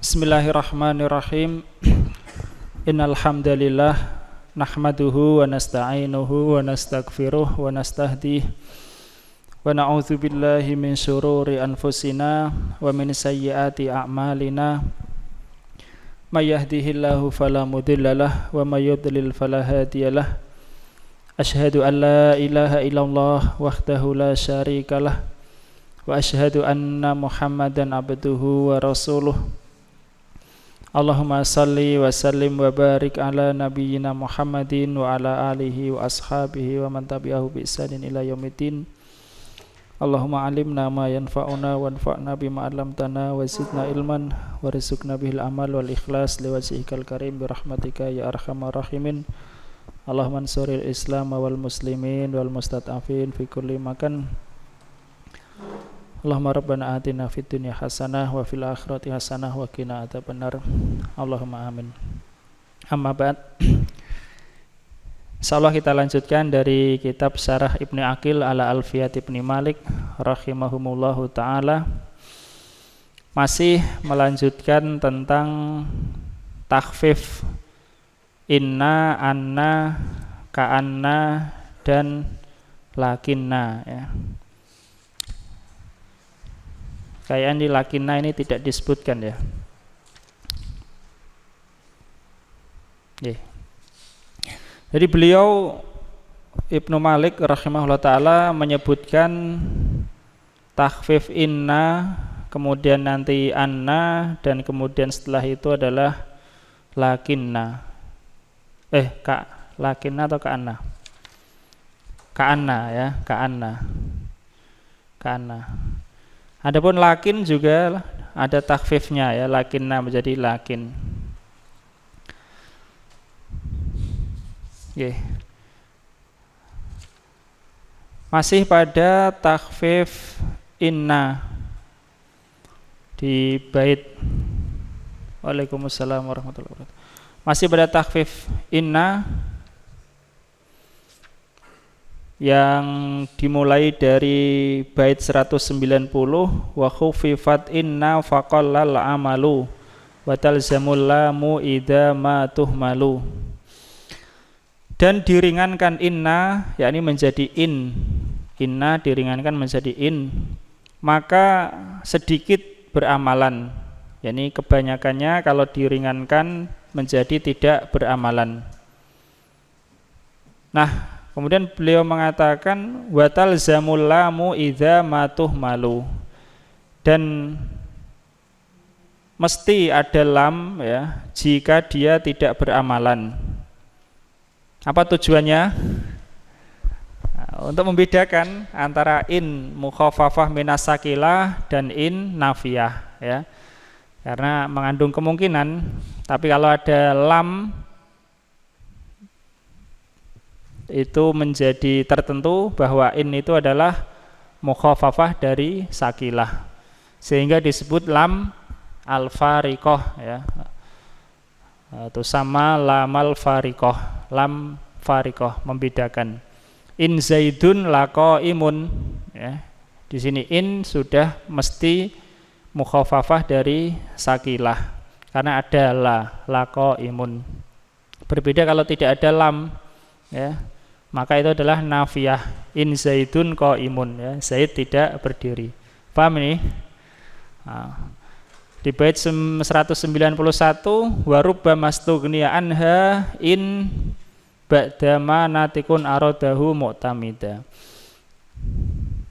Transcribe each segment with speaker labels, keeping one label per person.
Speaker 1: Bismillahirrahmanirrahim. Innal hamdalillah nahmaduhu wa nasta'inuhu wa nastaghfiruh wa nastahdihi wa na'udzu billahi min syururi anfusina wa min sayyiati a'malina. May yahdihillahu fala mudhillalah wa may yudlil fala hadiyalah. Asyhadu an la ilaha illallah wahdahu la syarikalah wa asyhadu anna Muhammadan abduhu wa rasuluh. Allahumma salli wa sallim wa barik ala nabiyyina Muhammadin wa ala alihi wa ashabihi wa man tabi'ahu bi ihsanin ila yaumiddin. Allahumma alimna ma yanfa'una wanfa'na bima 'allamtana wa zidna ilman warzuqna bihil amal wal ikhlas liwajhikal karim bi rahmatika ya arhamar rahimin. Allahumma ansuril islam wal muslimin wal mustad'afin fi kulli makan. Allahumma rabbana atina fid dunya hasanah wa fil akhirati hasanah wa qina adzabannar. Allahumma amin. Amma ba'd. Insyaallah kita lanjutkan dari kitab Syarah Ibnu Aqil ala Alfiyat Ibnu Malik rahimahumullahu taala. Masih melanjutkan tentang takhfif inna, anna, ka'anna dan lakinna ya. Kayaknya di lakinna ini tidak disebutkan ya. Jadi beliau Ibnu Malik rahimahullah ta'ala menyebutkan takhfif inna, kemudian nanti anna, dan kemudian setelah itu adalah lakinna. Lakinna atau ka'anna? Ka'anna ya, ka'anna. Adapun lakin juga ada takhfifnya ya, lakinna menjadi lakin. Masih pada takhfif inna di bait. Waalaikumsalam warahmatullahi wabarakatuh. Masih pada takhfif inna yang dimulai dari bait 190, wa khufifat inna faqallal amalu wa talzamul lamu idza ma tuhmalu. Dan diringankan inna, yakni menjadi in. Inna diringankan menjadi in, maka sedikit beramalan. Yakni kebanyakannya kalau diringankan menjadi tidak beramalan. Nah, kemudian beliau mengatakan watal zamul lamu idza matuh malu, dan mesti ada lam ya jika dia tidak beramalan. Apa tujuannya? Untuk membedakan antara in mukhaffafah minas sakilah dan in nafiyah ya. Karena mengandung kemungkinan, tapi kalau ada lam itu menjadi tertentu bahwa in itu adalah mukhaffafah dari sakilah, sehingga disebut lam al-fariqah ya. Itu sama lamal fariqah, lam fariqah, membedakan. In zaidun laqaimun ya. Di sini in sudah mesti mukhaffafah dari sakilah karena ada laqaimun. Berbeda kalau tidak ada lam ya, maka itu adalah nafiyah. In zaidun qaimun ya, Zaid tidak berdiri. Paham ini? Di bait 191, wa rubba mastughniya anha in ba'dama natikun aradahu mu'tamida.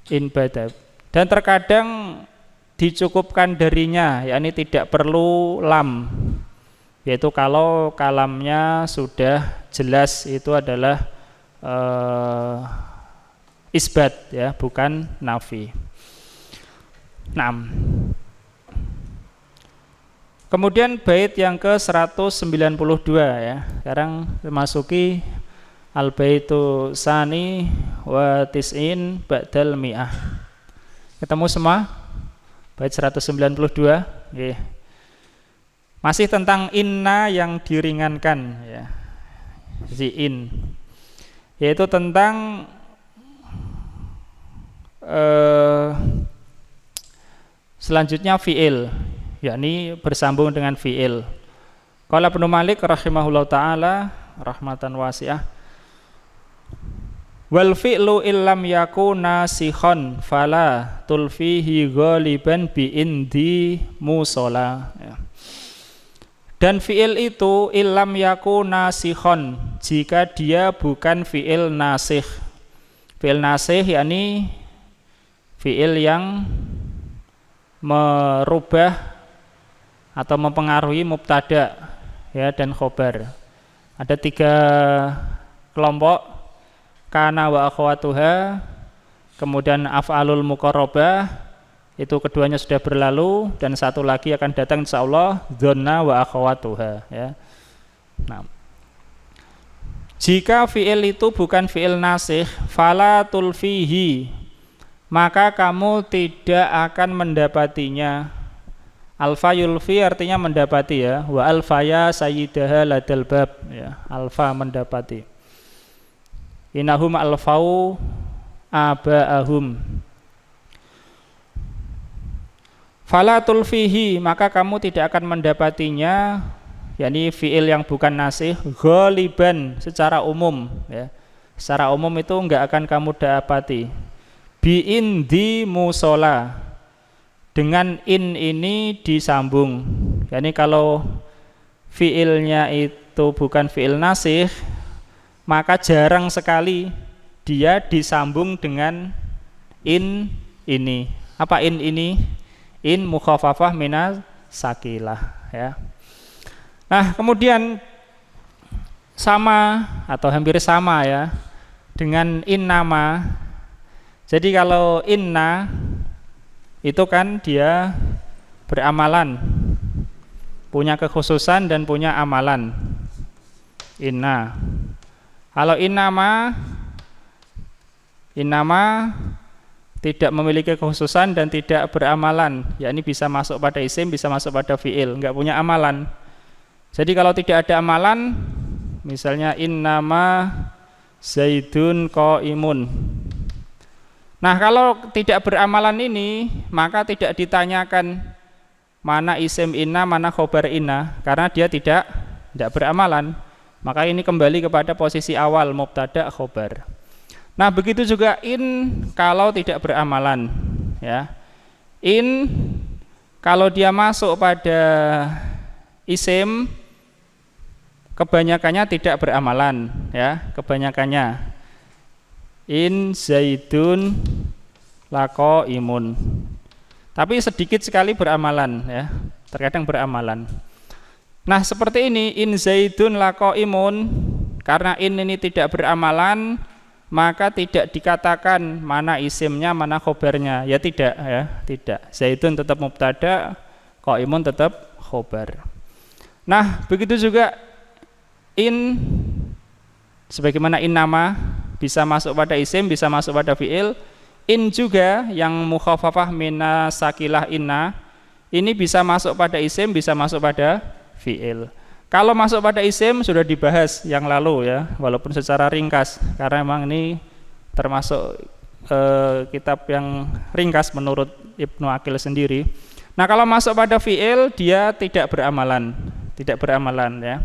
Speaker 1: In ba'da. Dan terkadang dicukupkan darinya, yakni tidak perlu lam, yaitu kalau kalamnya sudah jelas itu adalah isbat ya, bukan nafi. 6. Kemudian bait yang ke-192 ya. Sekarang memasuki al-baitu sani wa tis'in ba'dal mi'ah. Ketemu semua? Bait 192 nggih. Masih tentang inna yang diringankan ya. Jadi in, yaitu tentang selanjutnya fi'il yakni bersambung dengan fi'il. Qala Ibnu Malik rahimahullah taala rahmatan wasi'ah, wal fi'lu illam yakuna sikhon fala tulfihi ghaliban bi indi musola, ya. Dan fi'il itu illam yakuna sikhon, jika dia bukan fi'il nasikh. Fi'il nasikh yakni fi'il yang merubah atau mempengaruhi mubtada, ya, dan khobar. Ada 3 kelompok, kana wa akhwatuha, kemudian af'alul muqarrabah, itu keduanya sudah berlalu, dan satu lagi akan datang insyaallah, dzanna wa akhwatuha, ya. Nah, jika fi'il itu bukan fi'il nasikh, fala tulfihi, maka kamu tidak akan mendapatinya. Alfa yulfi artinya mendapati, ya. Wa alfaya sayyidaha ladal bab, ya. Alfa mendapati. Innahum alfau aba'ahum. Fala tulfihi, maka kamu tidak akan mendapatinya, yakni fi'il yang bukan nasikh, ghaliban secara umum, ya. Secara umum itu enggak akan kamu dapati. Bi indi musola, dengan in ini disambung. Yani kalau fiilnya itu bukan fiil nasikh, maka jarang sekali dia disambung dengan in ini. Apa in ini? In mukhafafah minas sakilah, ya. Nah, kemudian sama atau hampir sama, ya, dengan in nama. Jadi kalau inna itu kan dia beramalan, punya kekhususan dan punya amalan. Inna. Kalau innama tidak memiliki kekhususan dan tidak beramalan, yakni bisa masuk pada isim, bisa masuk pada fiil, enggak punya amalan. Jadi kalau tidak ada amalan, misalnya innama zaidun qaimun. Nah, kalau tidak beramalan ini, maka tidak ditanyakan mana isim inna, mana khobar inna, karena dia tidak beramalan. Maka ini kembali kepada posisi awal, mubtada khobar. Nah, begitu juga in kalau tidak beramalan, ya. In kalau dia masuk pada isim, kebanyakannya tidak beramalan, ya, kebanyakannya. In zaidun laqaimun. Tapi sedikit sekali beramalan, ya. Terkadang beramalan. Nah, seperti ini, in zaidun laqaimun, karena in ini tidak beramalan, maka tidak dikatakan mana isimnya, mana khobarnya. Ya tidak, ya, tidak. Zaidun tetap mubtada, qaimun tetap khobar. Nah, begitu juga in sebagaimana in nama bisa masuk pada isim, bisa masuk pada fiil. In juga yang mukhafafah minas sakilah inna, ini bisa masuk pada isim, bisa masuk pada fiil. Kalau masuk pada isim sudah dibahas yang lalu, ya, walaupun secara ringkas, karena memang ini termasuk kitab yang ringkas menurut Ibnu Aqil sendiri. Nah, kalau masuk pada fiil dia tidak beramalan, ya.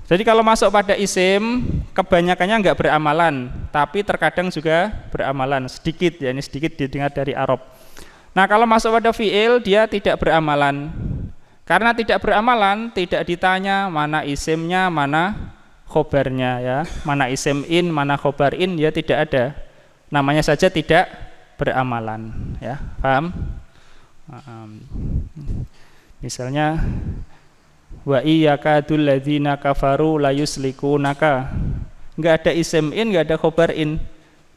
Speaker 1: Jadi kalau masuk pada isim, kebanyakannya enggak beramalan, tapi terkadang juga beramalan, sedikit, ya, ini sedikit didengar dari Arab. Nah, kalau masuk pada fiil, dia tidak beramalan. Karena tidak beramalan, tidak ditanya mana isimnya, mana khobarnya, ya. Mana isim in, mana khobar in, ya tidak ada. Namanya saja tidak beramalan, ya. Paham? Misalnya wa iyyakadul ladzina kafaru la yuslikunaka, enggak ada isim in, enggak ada khobar in,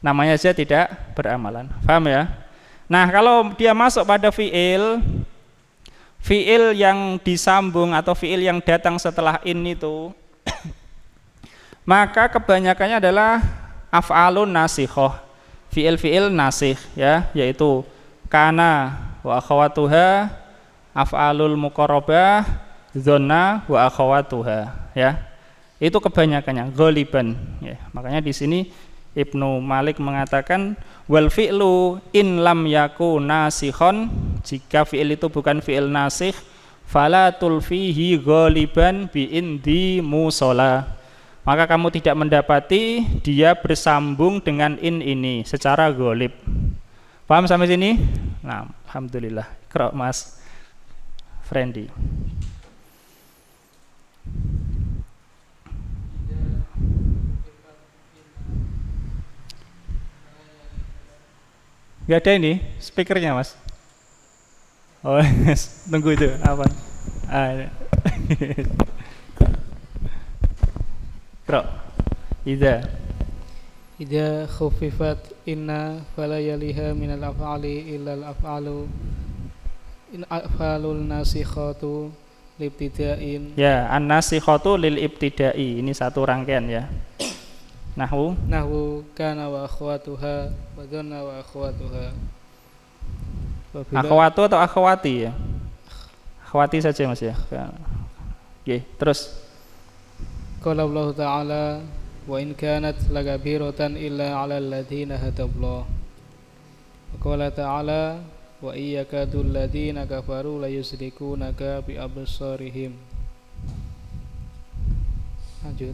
Speaker 1: namanya saja tidak beramalan. Paham, ya? Nah, kalau dia masuk pada fiil yang disambung atau fiil yang datang setelah in itu maka kebanyakannya adalah af'alun nasikhoh, fiil nasikh, ya, yaitu kana wa akhawatuha, af'alul muqarrabah, dzanna wa akhawatuha, ya. Itu kebanyakannya ghaliban, ya. Makanya di sini Ibnu Malik mengatakan wal fi'lu in lam yaku nasikhon, jika fi'il itu bukan fi'il nasikh, fala tulfihi ghaliban bi indi musola, maka kamu tidak mendapati dia bersambung dengan in ini secara ghalib. Paham sampai sini? Nah, alhamdulillah. Iqra Mas Friendly. Gak ada ini speakernya Mas. Oh, tunggu itu apa? Kro.
Speaker 2: Idza khuffifat inna fala yaliha minal af'ali illa al af'alu in af'alul nasikhatu libtida'in.
Speaker 1: Ya, an-nasikhatu lil ibtida'i. Ini satu rangkaian ya. Nahwu
Speaker 2: kana wa akhwatuha wa dhanna wa akhwatuha.
Speaker 1: Akhwatu atau akhwati ya? Akhwati saja Mas ya. Oke, terus
Speaker 2: qala Allah Ta'ala wa in kanat lagabiratan illa 'alal ladzina hadallah. Wa qala ta'ala wa iyyakadul ladzina kafaru la yusrikunaka bi absarihim. Lanjut.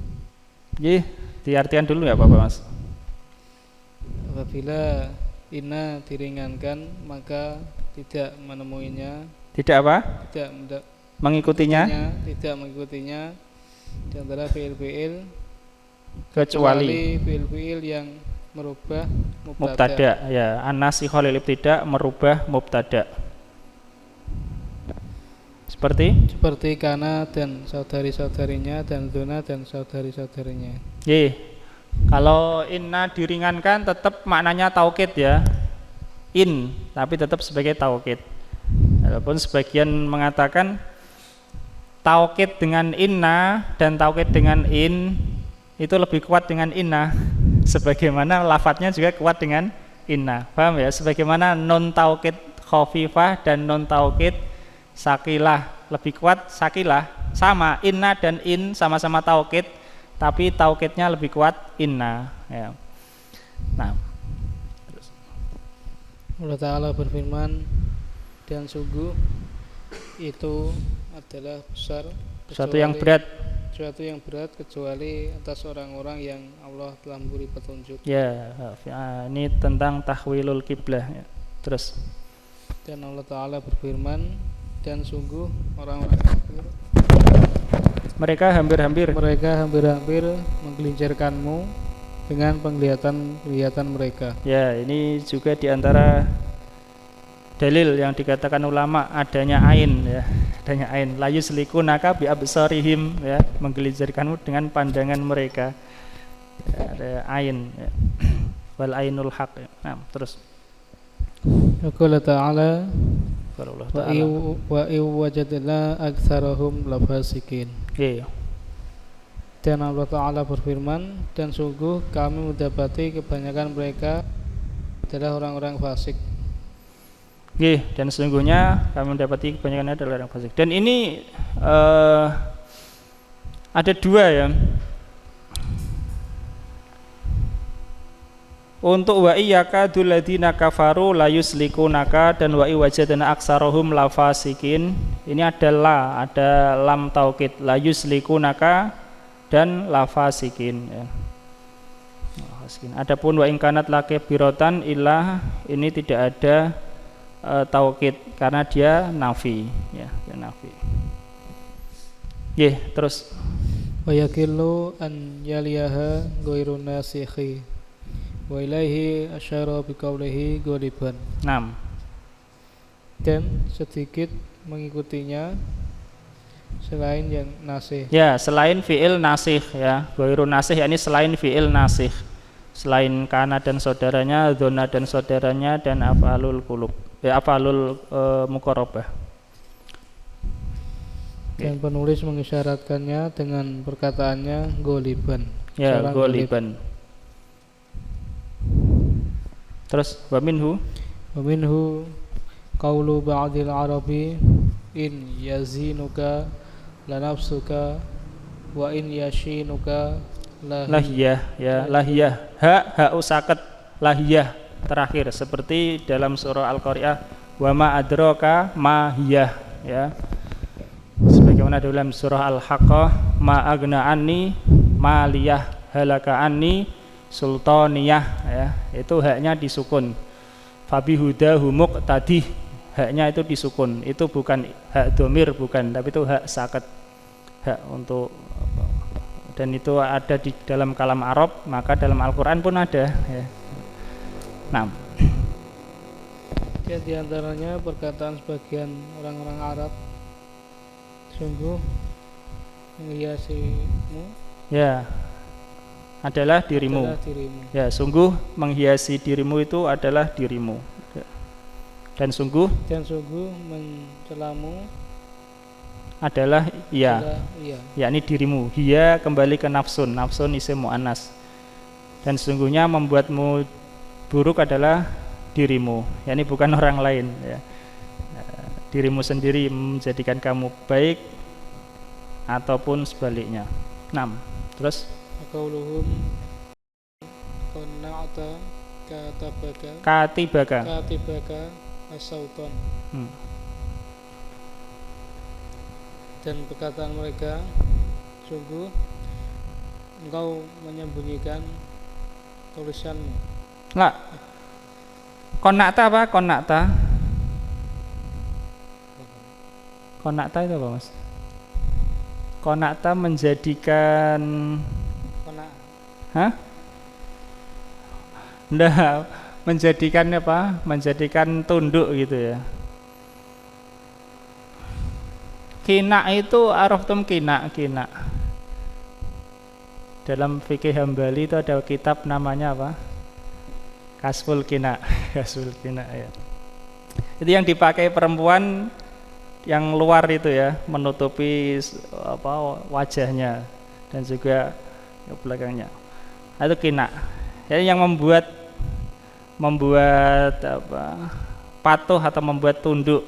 Speaker 1: Nggih, diartikan dulu ya Bapak Mas.
Speaker 2: Apabila inna diringankan maka tidak menemuinya.
Speaker 1: Tidak apa?
Speaker 2: Tidak
Speaker 1: mengikutinya.
Speaker 2: Tidak mengikutinya di antara fiil-fiil
Speaker 1: kecuali
Speaker 2: fiil-fiil yang merubah
Speaker 1: mubtada. Ya, an-nasikh lil ibtida merubah mubtada. Seperti
Speaker 2: kana dan saudari-saudarinya dan duna dan saudari-saudarinya.
Speaker 1: Kalau inna diringankan tetap maknanya taukid ya. In, tapi tetap sebagai taukid. Walaupun sebagian mengatakan taukid dengan inna dan taukid dengan in itu lebih kuat dengan inna, sebagaimana lafadznya juga kuat dengan inna. Paham ya? Sebagaimana non taukid khafifah dan non taukid sakilah lebih kuat sakilah, sama inna dan in sama-sama taukid, tapi taukidnya lebih kuat inna ya. Nah, terus
Speaker 2: Allah Ta'ala berfirman, dan sungguh itu adalah sesuatu yang berat kecuali atas orang-orang yang Allah telah memberi petunjuk.
Speaker 1: Ya, ini tentang tahwilul kiblah ya. Terus
Speaker 2: dan Allah Ta'ala berfirman, dan sungguh orang-orang kafir mereka hampir-hampir menggelincirkanmu dengan penglihatan mereka.
Speaker 1: Ya, ini juga diantara dalil yang dikatakan ulama adanya ain ya, adanya ain. La yuslikunaka bi absarihim ya, menggelincirkanmu dengan pandangan mereka. Ya, ada ain ya. Wal ainul haq ya. Nah, terus
Speaker 2: Allah Ta'ala wa wajadna aktsarahum lafasikin. Dan Allah Ta'ala berfirman, dan sungguh kami mendapati kebanyakan mereka adalah orang-orang fasik.
Speaker 1: Dan sesungguhnya kami mendapati kebanyakan adalah orang fasik. Dan ini ada dua ya. Untuk wa iyyakadul ladzina kafaru la yuslikunaka dan wa iwajadna aksarahum lafasikin. Ini adalah ada lam taukid, la yuslikunaka dan lafasikin ya. Adapun wa in kanat lakabiratan illa, ini tidak ada taukid karena dia nafi ya, dia nafi. Terus
Speaker 2: wa yakillu an yaliyaha ghairun nasikhi wa ilaihi asyara biqaulihi ghaliban.
Speaker 1: 6.
Speaker 2: Dan sedikit mengikutinya selain yang nasikh.
Speaker 1: Ya, selain fi'il nasikh ya. Ghairun nasikh yakni selain fi'il nasikh. Selain kana dan saudaranya, dzona dan saudaranya, dan af'alul qulub. Ya, af'alul muqarrabah.
Speaker 2: Dan penulis mengisyaratkannya dengan perkataannya ghaliban.
Speaker 1: Ya, ghaliban. Terus wa minhu qaulu ba'dil arabi
Speaker 2: in yazinuka lanafsuka wa in yashinuka
Speaker 1: lahiyah ya, lahiyah, ha usaket, lahiyah terakhir, seperti dalam surah Al-Qari'ah, wa ma adraka ma hiyah ya, sebagaimana dalam surah Al-Haqqah, ma agna anni maliyah halaka anni sultaniyah ya, itu haknya disukun. Fabi hudahu muqtadih, haknya itu disukun, itu bukan hak domir, bukan, tapi itu hak saket, hak untuk, dan itu ada di dalam kalam Arab, maka dalam Al-Quran pun ada ya. Nah,
Speaker 2: ya, di antaranya perkataan sebagian orang-orang Arab, sungguh menghiasimu
Speaker 1: ya adalah dirimu. Ya, sungguh menghiasi dirimu itu adalah dirimu. Dan sungguh mencelamu adalah iya, yakni dirimu. Hiya kembali ke nafsun, nafsun isim mu'annas. Dan sungguhnya membuatmu buruk adalah dirimu, yakni bukan orang lain ya. Dirimu sendiri menjadikan kamu baik ataupun sebaliknya. 6. Terus
Speaker 2: qauluhum qanna'ta
Speaker 1: katibaka
Speaker 2: as-sautan. Dan perkataan mereka, sungguh engkau menyembunyikan tulisanmu.
Speaker 1: Lah, konakta apa? Konakta itu apa, Mas? Konakta menjadikan Nggak, menjadikan apa? Menjadikan tunduk gitu ya. Kina itu araftum kina. Dalam fikih Hambali itu ada kitab namanya apa? Kasful kina. Kasful kina ya. Itu yang dipakai perempuan yang luar itu ya, menutupi apa wajahnya dan juga belakangnya. Itu kina. Jadi yang membuat apa? Patuh atau membuat tunduk.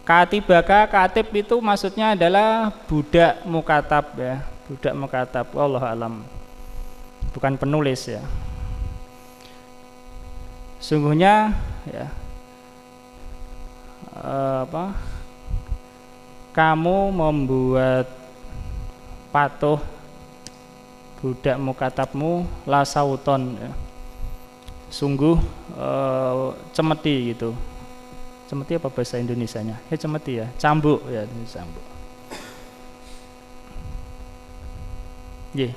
Speaker 1: Katibaka, katib itu maksudnya adalah budak mukatab ya, budak mukatab. Wallahu alam, bukan penulis ya. Sungguhnya ya, kamu membuat patuh budak mukatabmu la sauton ya. Sungguh cemeti gitu. Cemeti apa bahasa Indonesianya? Ya cemeti ya, cambuk ya, cambuk. Yeah.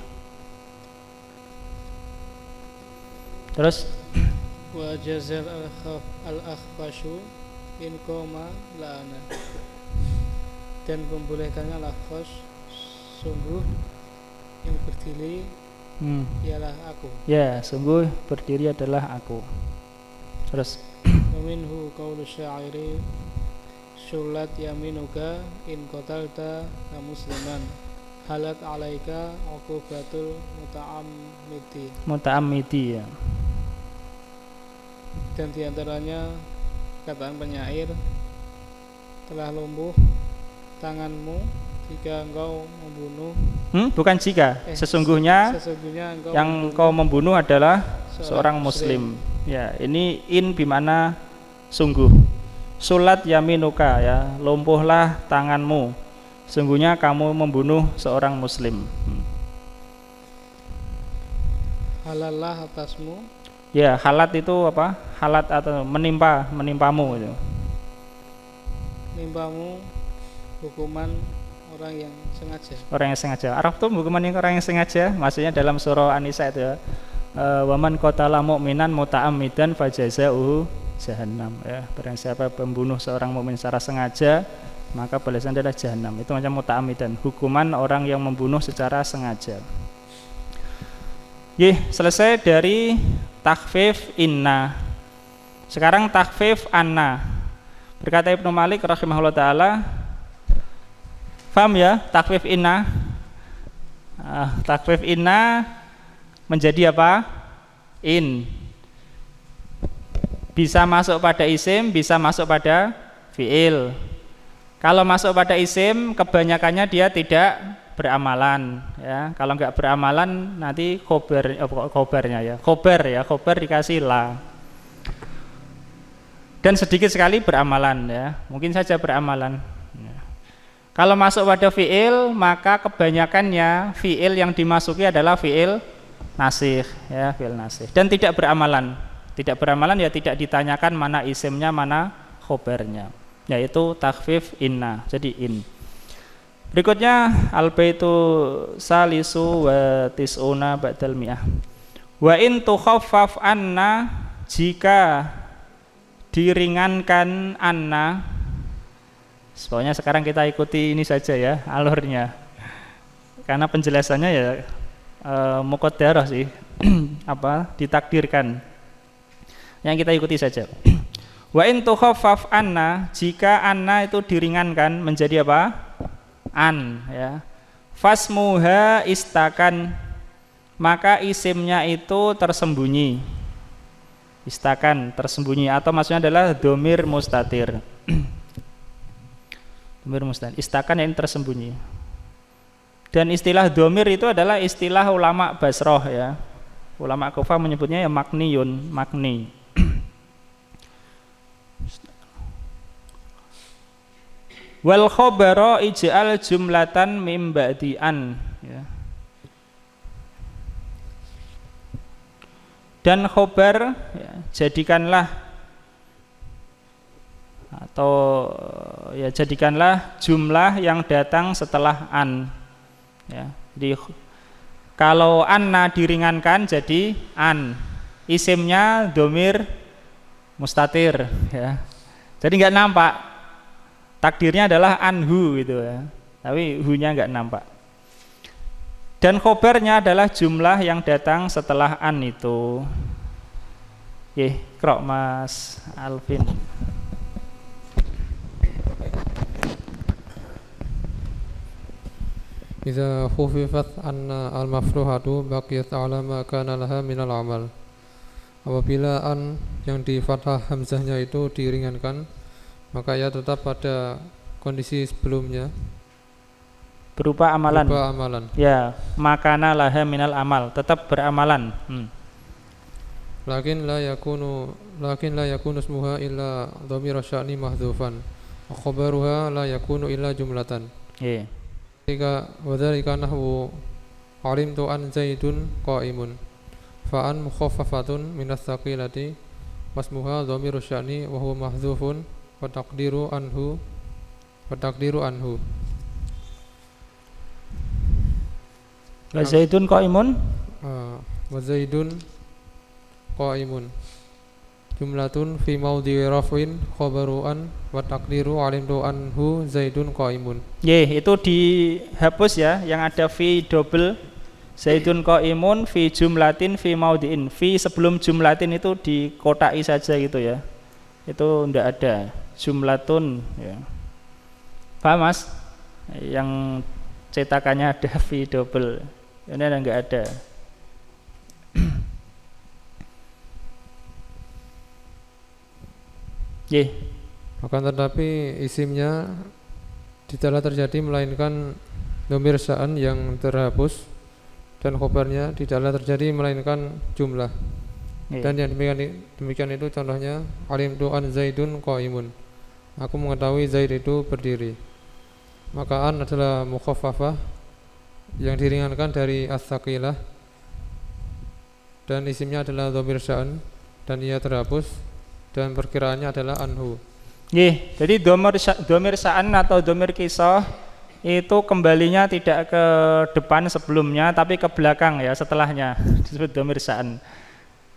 Speaker 1: Terus
Speaker 2: wa jazal al-akhfashu in qoma la'ana. Dan membolehkannya al-akhfash, sungguh yang berdiri ialah aku.
Speaker 1: Ya, sungguh berdiri adalah aku. Terus
Speaker 2: minhu qaulu syairi syulat yaminuka in qatalta musliman halat alaika uqubatul muta'ammidi ya. Dan diantaranya kataan penyair, telah lumpuh tanganmu jika engkau membunuh
Speaker 1: bukan jika, sesungguhnya yang engkau membunuh adalah seorang muslim. Ya, ini in bimana sungguh. Sulat yaminuka ya, lumpuhlah tanganmu, sungguhnya kamu membunuh seorang muslim.
Speaker 2: Halallah atasmu.
Speaker 1: Ya, halat itu apa? Halat atau menimpamu itu.
Speaker 2: Menimpamu hukuman orang yang sengaja.
Speaker 1: Orang yang sengaja. Arab tuh hukuman yang orang yang sengaja, maksudnya dalam surah An-Nisa itu ya. Waman qatala mu'minan muta'ammidan fajazauhu jahannam ya. Barang siapa membunuh seorang mukmin secara sengaja, maka balasannya adalah jahannam. Itu macam muta'ammidan, hukuman orang yang membunuh secara sengaja. Selesai dari takhfif inna. Sekarang takhfif anna. Berkata Ibnu Malik rahimahullah taala, paham ya takhfif inna? Takhfif inna menjadi apa? In. Bisa masuk pada isim, bisa masuk pada fiil. Kalau masuk pada isim, kebanyakannya dia tidak beramalan ya. Kalau nggak beramalan nanti khobar dikasih la. Dan sedikit sekali beramalan ya. Mungkin saja beramalan. Ya. Kalau masuk pada fiil, maka kebanyakannya fiil yang dimasuki adalah fiil nasikh ya, fiil nasikh. Dan tidak beramalan. Tidak beramalan ya tidak ditanyakan mana isimnya, mana khobarnya. Yaitu takhfif inna. Jadi in. Berikutnya al-baitu salisu wa tis'una ba'dal mi'ah. Wa in tukhaffaf anna, jika diringankan anna. Pokoknya sekarang kita ikuti ini saja ya alurnya. Karena penjelasannya ya muqaddarah sih. Ditakdirkan. Yang kita ikuti saja. Wa in tukhaffaf anna, jika anna itu diringankan menjadi apa? An ya. Fasmuha istakan, maka isimnya itu tersembunyi. Istakan tersembunyi atau maksudnya adalah domir mustatir. Domir mustatir. Istakan yang tersembunyi. Dan istilah domir itu adalah istilah ulama Basroh ya. Ulama Kufah menyebutnya ya makniyun, makni. Wal khobaro ij'al jumlatan mim ba'di'an ya. Dan khobar ya, jadikanlah atau ya jadikanlah jumlah yang datang setelah an ya. Jadi kalau anna diringankan jadi an, isimnya domir mustatir ya. Jadi nggak nampak. Takdirnya adalah anhu gitu ya. Tapi hu-nya enggak nampak. Dan khobarnya adalah jumlah yang datang setelah an itu. Krok Mas Alvin.
Speaker 3: Idza khufifat anna al-mafruhatu baqiyat ala ma kana laha minal amal. Apabila an yang di fathah hamzahnya itu diringankan, maka ia tetap pada kondisi sebelumnya
Speaker 1: berupa amalan. Ya, makana laha minal amal, tetap beramalan.
Speaker 3: Lakin la yakunu ismuha illa dhamir sya'ni mahdhufan. Wa khabaruha la yakunu illa jumlatan. Wadzalika nahwu alimtu an zaidun qa'imun. Fa an mukhaffafatun min ats-tsaqilati wasmuha dhamiru sya'ni wa huwa mahdhufun. Wa taqdiru anhu
Speaker 1: wa zaidun qaimun
Speaker 3: jumlatun fi maudhi'i raf'in khabaru an wa taqdiru alimtu anhu zaidun qaimun.
Speaker 1: Itu dihapus ya, yang ada fi double zaidun qaimun fi jumlatin fi maudhi'in. Fi sebelum jumlatin itu dikotai saja gitu ya. Itu enggak ada jumlatun ya. Paham Mas? Yang cetakannya ada V double. Ini enggak ada.
Speaker 3: Akan tetapi isimnya tidaklah terjadi melainkan dhamir sya'an yang terhapus, dan khobarnya tidaklah terjadi melainkan jumlah. Dan yang demikian itu contohnya alimtu an zaidun qaimun. Aku mengetahui Zaid itu berdiri. Maka an adalah mukhaffafah yang diringankan dari as-saqilah, dan isimnya adalah dhamir sya'an dan ia terhapus, dan perkiraannya adalah anhu.
Speaker 1: Jadi dhamir sya'an atau dhamir kisah itu kembalinya tidak ke depan sebelumnya tapi ke belakang ya, setelahnya disebut dhamir sya'an.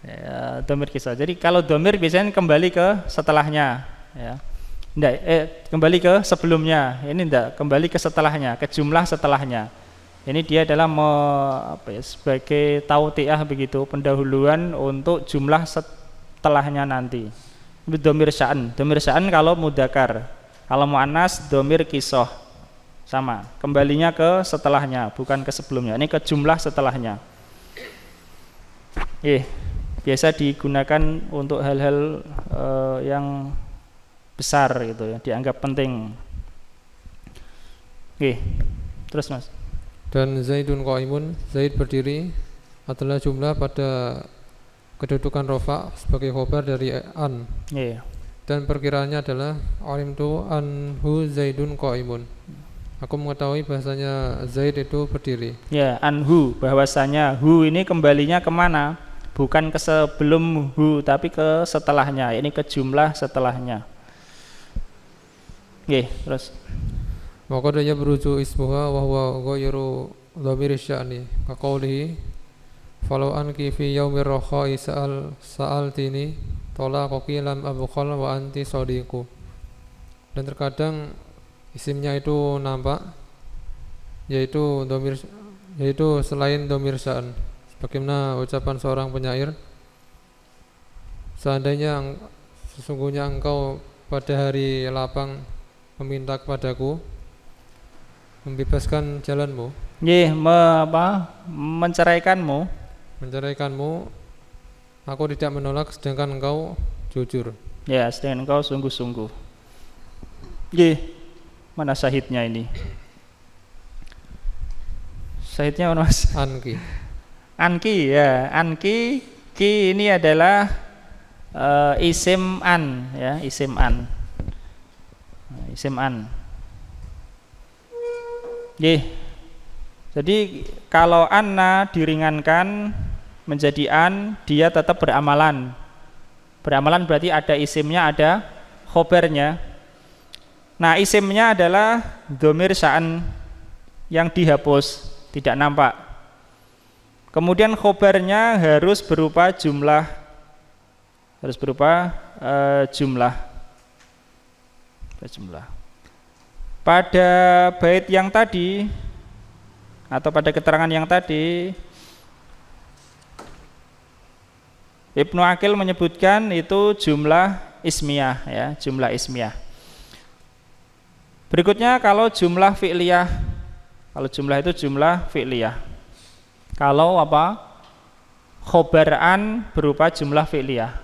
Speaker 1: Ya, dhamir kisah. Jadi kalau dhamir biasanya kembali ke setelahnya ya. Kembali ke sebelumnya. Ini enggak, kembali ke setelahnya, ke jumlah setelahnya. Ini dia adalah sebagai tautiah begitu, pendahuluan untuk jumlah setelahnya nanti. Itu dhamir sya'an. Dhamir sya'an kalau mudzakkar. Kalau muannas dhamir kisah. Sama, kembalinya ke setelahnya, bukan ke sebelumnya. Ini ke jumlah setelahnya. Biasa digunakan untuk hal-hal yang besar gitu ya, dianggap penting. Terus Mas.
Speaker 3: Dan Zaidun qaimun, Zaid berdiri adalah jumlah pada kedudukan rofa sebagai khobar dari an.
Speaker 1: Iya.
Speaker 3: Dan perkiraannya adalah alimtu anhu Zaidun qaimun. Aku mengetahui bahasanya Zaid itu berdiri.
Speaker 1: Ya, anhu, bahwasanya hu ini kembalinya kemana? Bukan ke sebelum hu, tapi ke setelahnya. Ini ke jumlah setelahnya. Oke, terus.
Speaker 3: Maka dia berujuk ismuha wa huwa ghairu dhamir sya'ni ka qawlihi falau anki fi yaumir rakhai sa'altini talaqaki lam abkhal wa anti sadiqu. Dan terkadang isimnya itu nampak yaitu selain dhamir sya'an, sebagaimana ucapan seorang penyair, seandainya sesungguhnya engkau pada hari lapang meminta kepadaku membebaskan jalanmu, menceraikanmu, aku tidak menolak sedangkan engkau jujur.
Speaker 1: Ya, sedangkan engkau sungguh-sungguh. Mana syahidnya ini? Syahidnya mana, Mas? Anki, ya. Anki, ki ini adalah isim an, ya, isim an. Isim an. Jadi kalau anna diringankan menjadi an, dia tetap beramalan. Beramalan berarti ada isimnya, ada khobarnya. Nah, isimnya adalah dhamir sya'an yang dihapus, tidak nampak. Kemudian khobarnya harus berupa jumlah. Jumlah. Pada bait yang tadi atau pada keterangan yang tadi, Ibnu Aqil menyebutkan itu jumlah ismiyah, ya, jumlah ismiyah. Berikutnya kalau jumlah fi'liyah, kalau jumlah itu jumlah fi'liyah. Kalau khobaran berupa jumlah fi'liyah.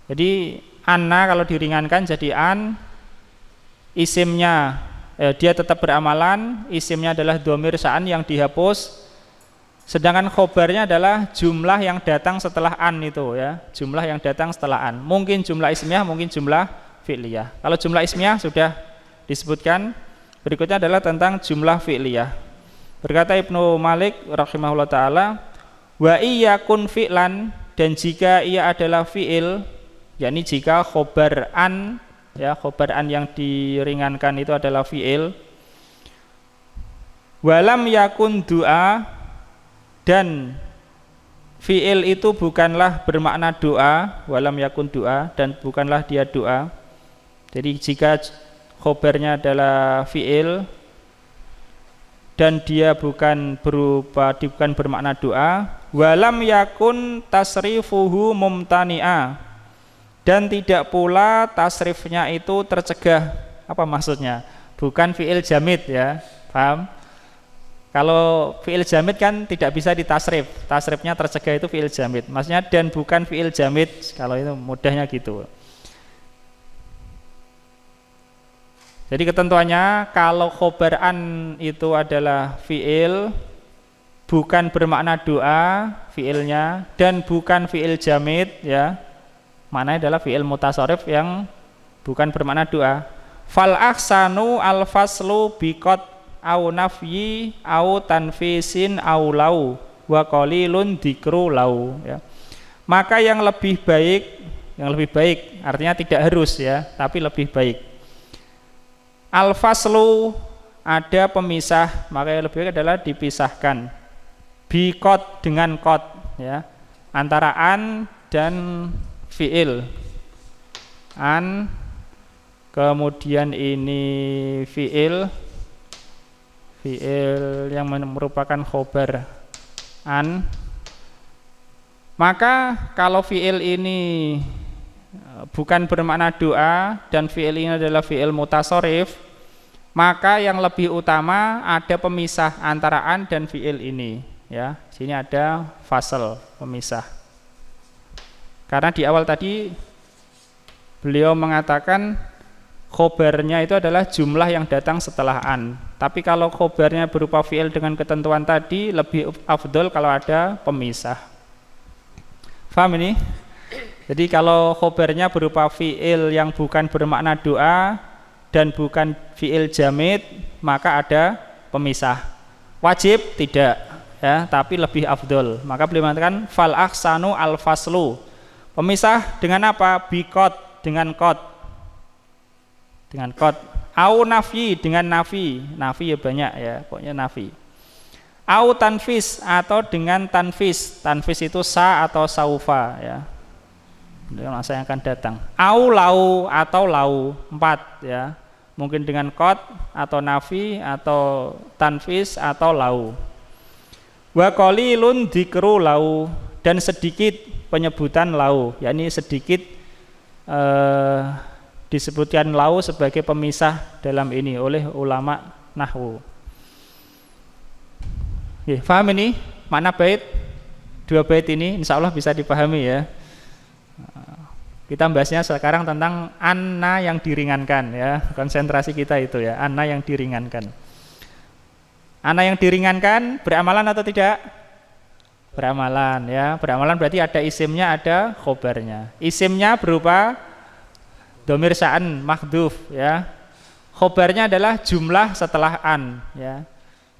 Speaker 1: Jadi anna kalau diringankan jadi an, isimnya dia tetap beramalan, isimnya adalah dhamir sya'an yang dihapus, sedangkan khobarnya adalah jumlah yang datang setelah an itu, ya, jumlah yang datang setelah an. Mungkin jumlah ismiyah, mungkin jumlah fi'liyah. Kalau jumlah ismiyah sudah disebutkan. Berikutnya adalah tentang jumlah fi'liyah. Berkata Ibnu Malik rahimahullah ta'ala, wa iyakun fi'lan, dan jika ia adalah fi'il, yakni jika khobar an, ya, khobar an yang diringankan itu adalah fi'il, walam yakun du'a, dan fi'il itu bukanlah bermakna doa, walam yakun doa, dan bukanlah dia doa. Jadi jika khobarnya adalah fi'il dan dia bukan bermakna doa, walam yakun tasrifuhu mumtani'a, dan tidak pula tasrifnya itu tercegah. Apa maksudnya? Bukan fi'il jamid, ya, paham? Kalau fi'il jamid kan tidak bisa ditasrif, tasrifnya tercegah, itu fi'il jamid. Maksudnya dan bukan fi'il jamid, kalau itu mudahnya gitu. Jadi ketentuannya kalau khobar an itu adalah fi'il, bukan bermakna doa fi'ilnya, dan bukan fi'il jamid, ya, maknanya adalah fi'il mutasarrif yang bukan bermakna doa. Fal ahsanu al faslu biqat au nafyi au tanfisin au lau wa qalilun dzikru lau, ya. Maka yang lebih baik artinya tidak harus, ya, tapi lebih baik. Al-faslu ada pemisah, maka yang lebih baik adalah dipisahkan. Biqat dengan qat, ya, antara an dan fi'il. An, kemudian ini fi'il yang merupakan khobar an. Maka kalau fi'il ini bukan bermakna doa dan fi'il ini adalah fi'il mutasarrif, maka yang lebih utama ada pemisah antara an dan fi'il ini, ya. Sini ada fasal, pemisah. Karena di awal tadi beliau mengatakan khobarnya itu adalah jumlah yang datang setelah an. Tapi kalau khobarnya berupa fi'il dengan ketentuan tadi, lebih afdol kalau ada pemisah. Paham ini? Jadi kalau khobarnya berupa fi'il yang bukan bermakna doa dan bukan fi'il jamid, maka ada pemisah. Wajib tidak, ya, tapi lebih afdol. Maka beliau mengatakan fal ahsanu al faslu. Pemisah dengan apa? Bikot, dengan kot. Dengan kot. Au nafi, dengan nafi. Nafi ya banyak ya, pokoknya nafi. Au tanfis, atau dengan tanfis. Tanfis itu sa atau saufa ya. Masa yang akan datang. Au lau, atau lau, 4 ya. Mungkin dengan kot atau nafi atau tanfis atau lau. Wa qalilun dzikru lau, dan sedikit penyebutan lau, yakni sedikit disebutkan lau sebagai pemisah dalam ini oleh ulama nahwu. Paham ini makna bait? 2 bait ini insya Allah bisa dipahami ya. Kita bahasnya sekarang tentang anna yang diringankan ya, konsentrasi kita itu ya, anna yang diringankan. Anna yang diringankan beramalan atau tidak? Beramalan ya, beramalan berarti ada isimnya, ada khobarnya. Isimnya berupa dhamir sya'an mahdhuf ya. Khobarnya adalah jumlah setelah an ya.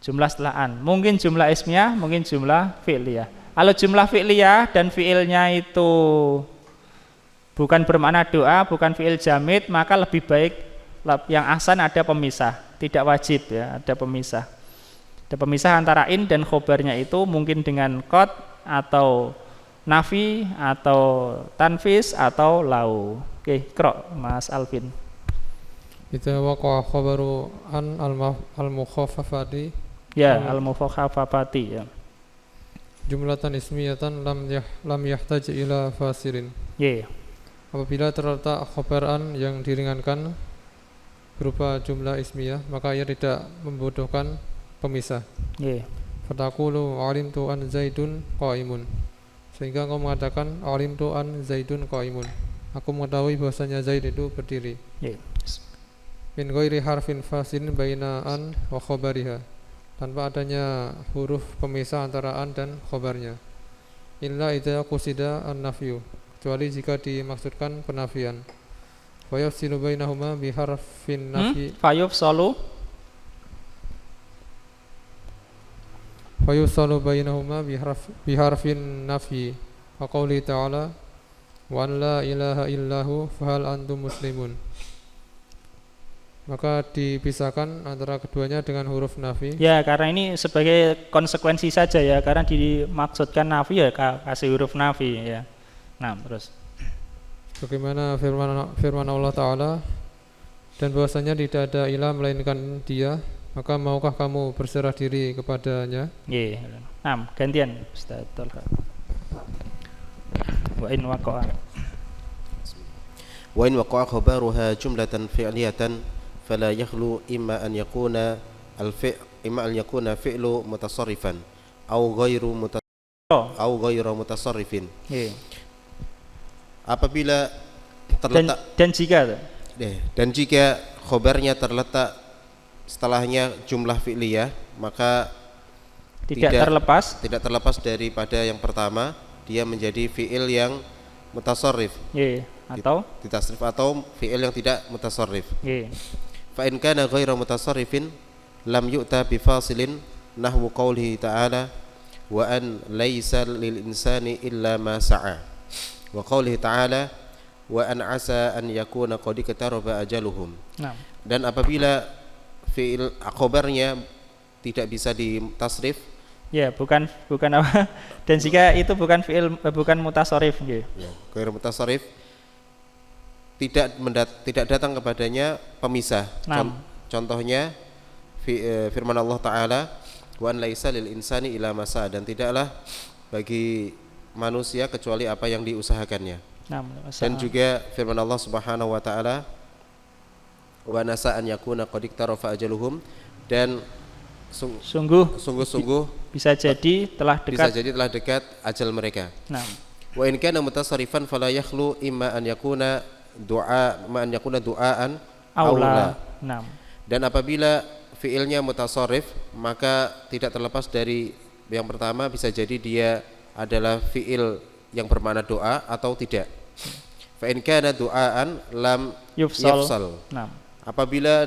Speaker 1: Jumlah setelah an. Mungkin jumlah ismiyah, mungkin jumlah fi'liyah. Kalau jumlah fi'liyah dan fi'ilnya itu bukan bermakna doa, bukan fi'il jamid, maka lebih baik yang ahsan ada pemisah, tidak wajib ya, ada pemisah. Ada pemisah antara in dan khobarnya itu mungkin dengan qad atau nafi atau tanfis atau lau. Oke, Qra' Mas Alvin.
Speaker 3: Idza waqa'a khabaru an al-mukhaffafati,
Speaker 1: Ya, al-mukhaffafati ya.
Speaker 3: Jumlatan ismiyatan lam yahtaj ila fasirin.
Speaker 1: Yeah.
Speaker 3: Apabila terletak khabar an yang diringankan berupa jumlah ismiyah, maka ia tidak membutuhkan pemisah.
Speaker 1: Yeah.
Speaker 3: Fataqulu alimtu an Zaidun qaimun. Sehingga engkau mengatakan alimtu an Zaidun qaimun. Aku mengetahui bahwasanya Zaid itu berdiri.
Speaker 1: Yeah.
Speaker 3: Min ghairi harfin fasilin baina an wa khabariha. Tanpa adanya huruf pemisah antara an dan khabarnya. Illa idza qusida an-nafyu, kecuali jika dimaksudkan penafian. Wa yafsilu bainahuma bi harfin nafi. Fayufsalu bainahuma bi harfin nafi. Wa qouli ta'ala wa an la ilaha illahu fahal antum muslimun. Maka dipisahkan antara keduanya dengan huruf nafi.
Speaker 1: Ya, karena ini sebagai konsekuensi saja ya, karena dimaksudkan nafi ya kasih huruf nafi ya. Nah, terus
Speaker 3: bagaimana firman Allah Ta'ala, dan bahwasanya tidak ada ilah melainkan Dia, maka maukah kamu berserah diri kepadanya?
Speaker 1: Iya. Nah, gantian Ustaz Tolka. Wa in waqa'a
Speaker 4: khabaruha jumlatan fi'liyatan fala yakhlu imma an yakuna fi'lu mutasarrifan aw ghairu mutasarrifin. Apabila terletak dan jika khobarnya terletak setelahnya jumlah fi'liyah, maka tidak terlepas daripada yang pertama, dia menjadi fi'il yang mutasarrif.
Speaker 1: Atau
Speaker 4: ditasrif atau fi'il yang tidak mutasarrif. Fa in kana ghairu mutasarrifin lam yu'ta bi fasilin nahwu qoulihi ta'ala wa an laisa lil insani illa ma sa'a wa qoulihi ta'ala wa an asa an yakuna qad iqtaraba ajaluhum. Dan apabila fi'il khobarnya tidak bisa ditasrif,
Speaker 1: ya bukan apa, dan jika itu bukan fi'il bukan mutasarrif ya,
Speaker 4: ghairu mutasarrif, tidak datang kepadanya pemisah. Contohnya firman Allah Ta'ala wa an laisa lil insani illa ma sa'a, dan tidaklah bagi manusia kecuali apa yang diusahakannya. Dan juga firman Allah Subhanahu wa Ta'ala wa nasa an yakuna qad iqtarafa ajaluhum, dan sungguh bisa jadi telah dekat ajal mereka. Wa in kana mutasarrifan fala yakhlu imma an yakuna du'aan
Speaker 1: aula. Naam.
Speaker 4: Dan apabila fiilnya mutasarrif, maka tidak terlepas dari yang pertama, bisa jadi dia adalah fiil yang bermakna doa atau tidak. Fa in kana du'aan lam yufsal.
Speaker 1: Naam.
Speaker 4: Apabila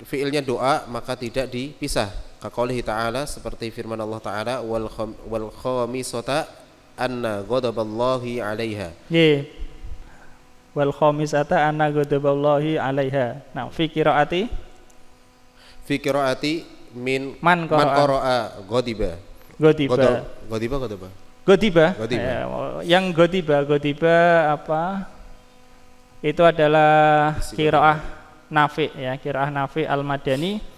Speaker 4: fiilnya doa, maka tidak dipisah. Kaqaulihi ta'ala, seperti firman Allah Ta'ala, wal khamisata anna ghadaballahi 'alaiha.
Speaker 1: Nggih. Wal khamisata anna ghadaballahi 'alaiha. Nah, fi qiraati man qara'a ghadiba. Godiba. Yang godiba apa? Itu adalah qiraah Nafi ya, qiraah Nafi Al-Madani.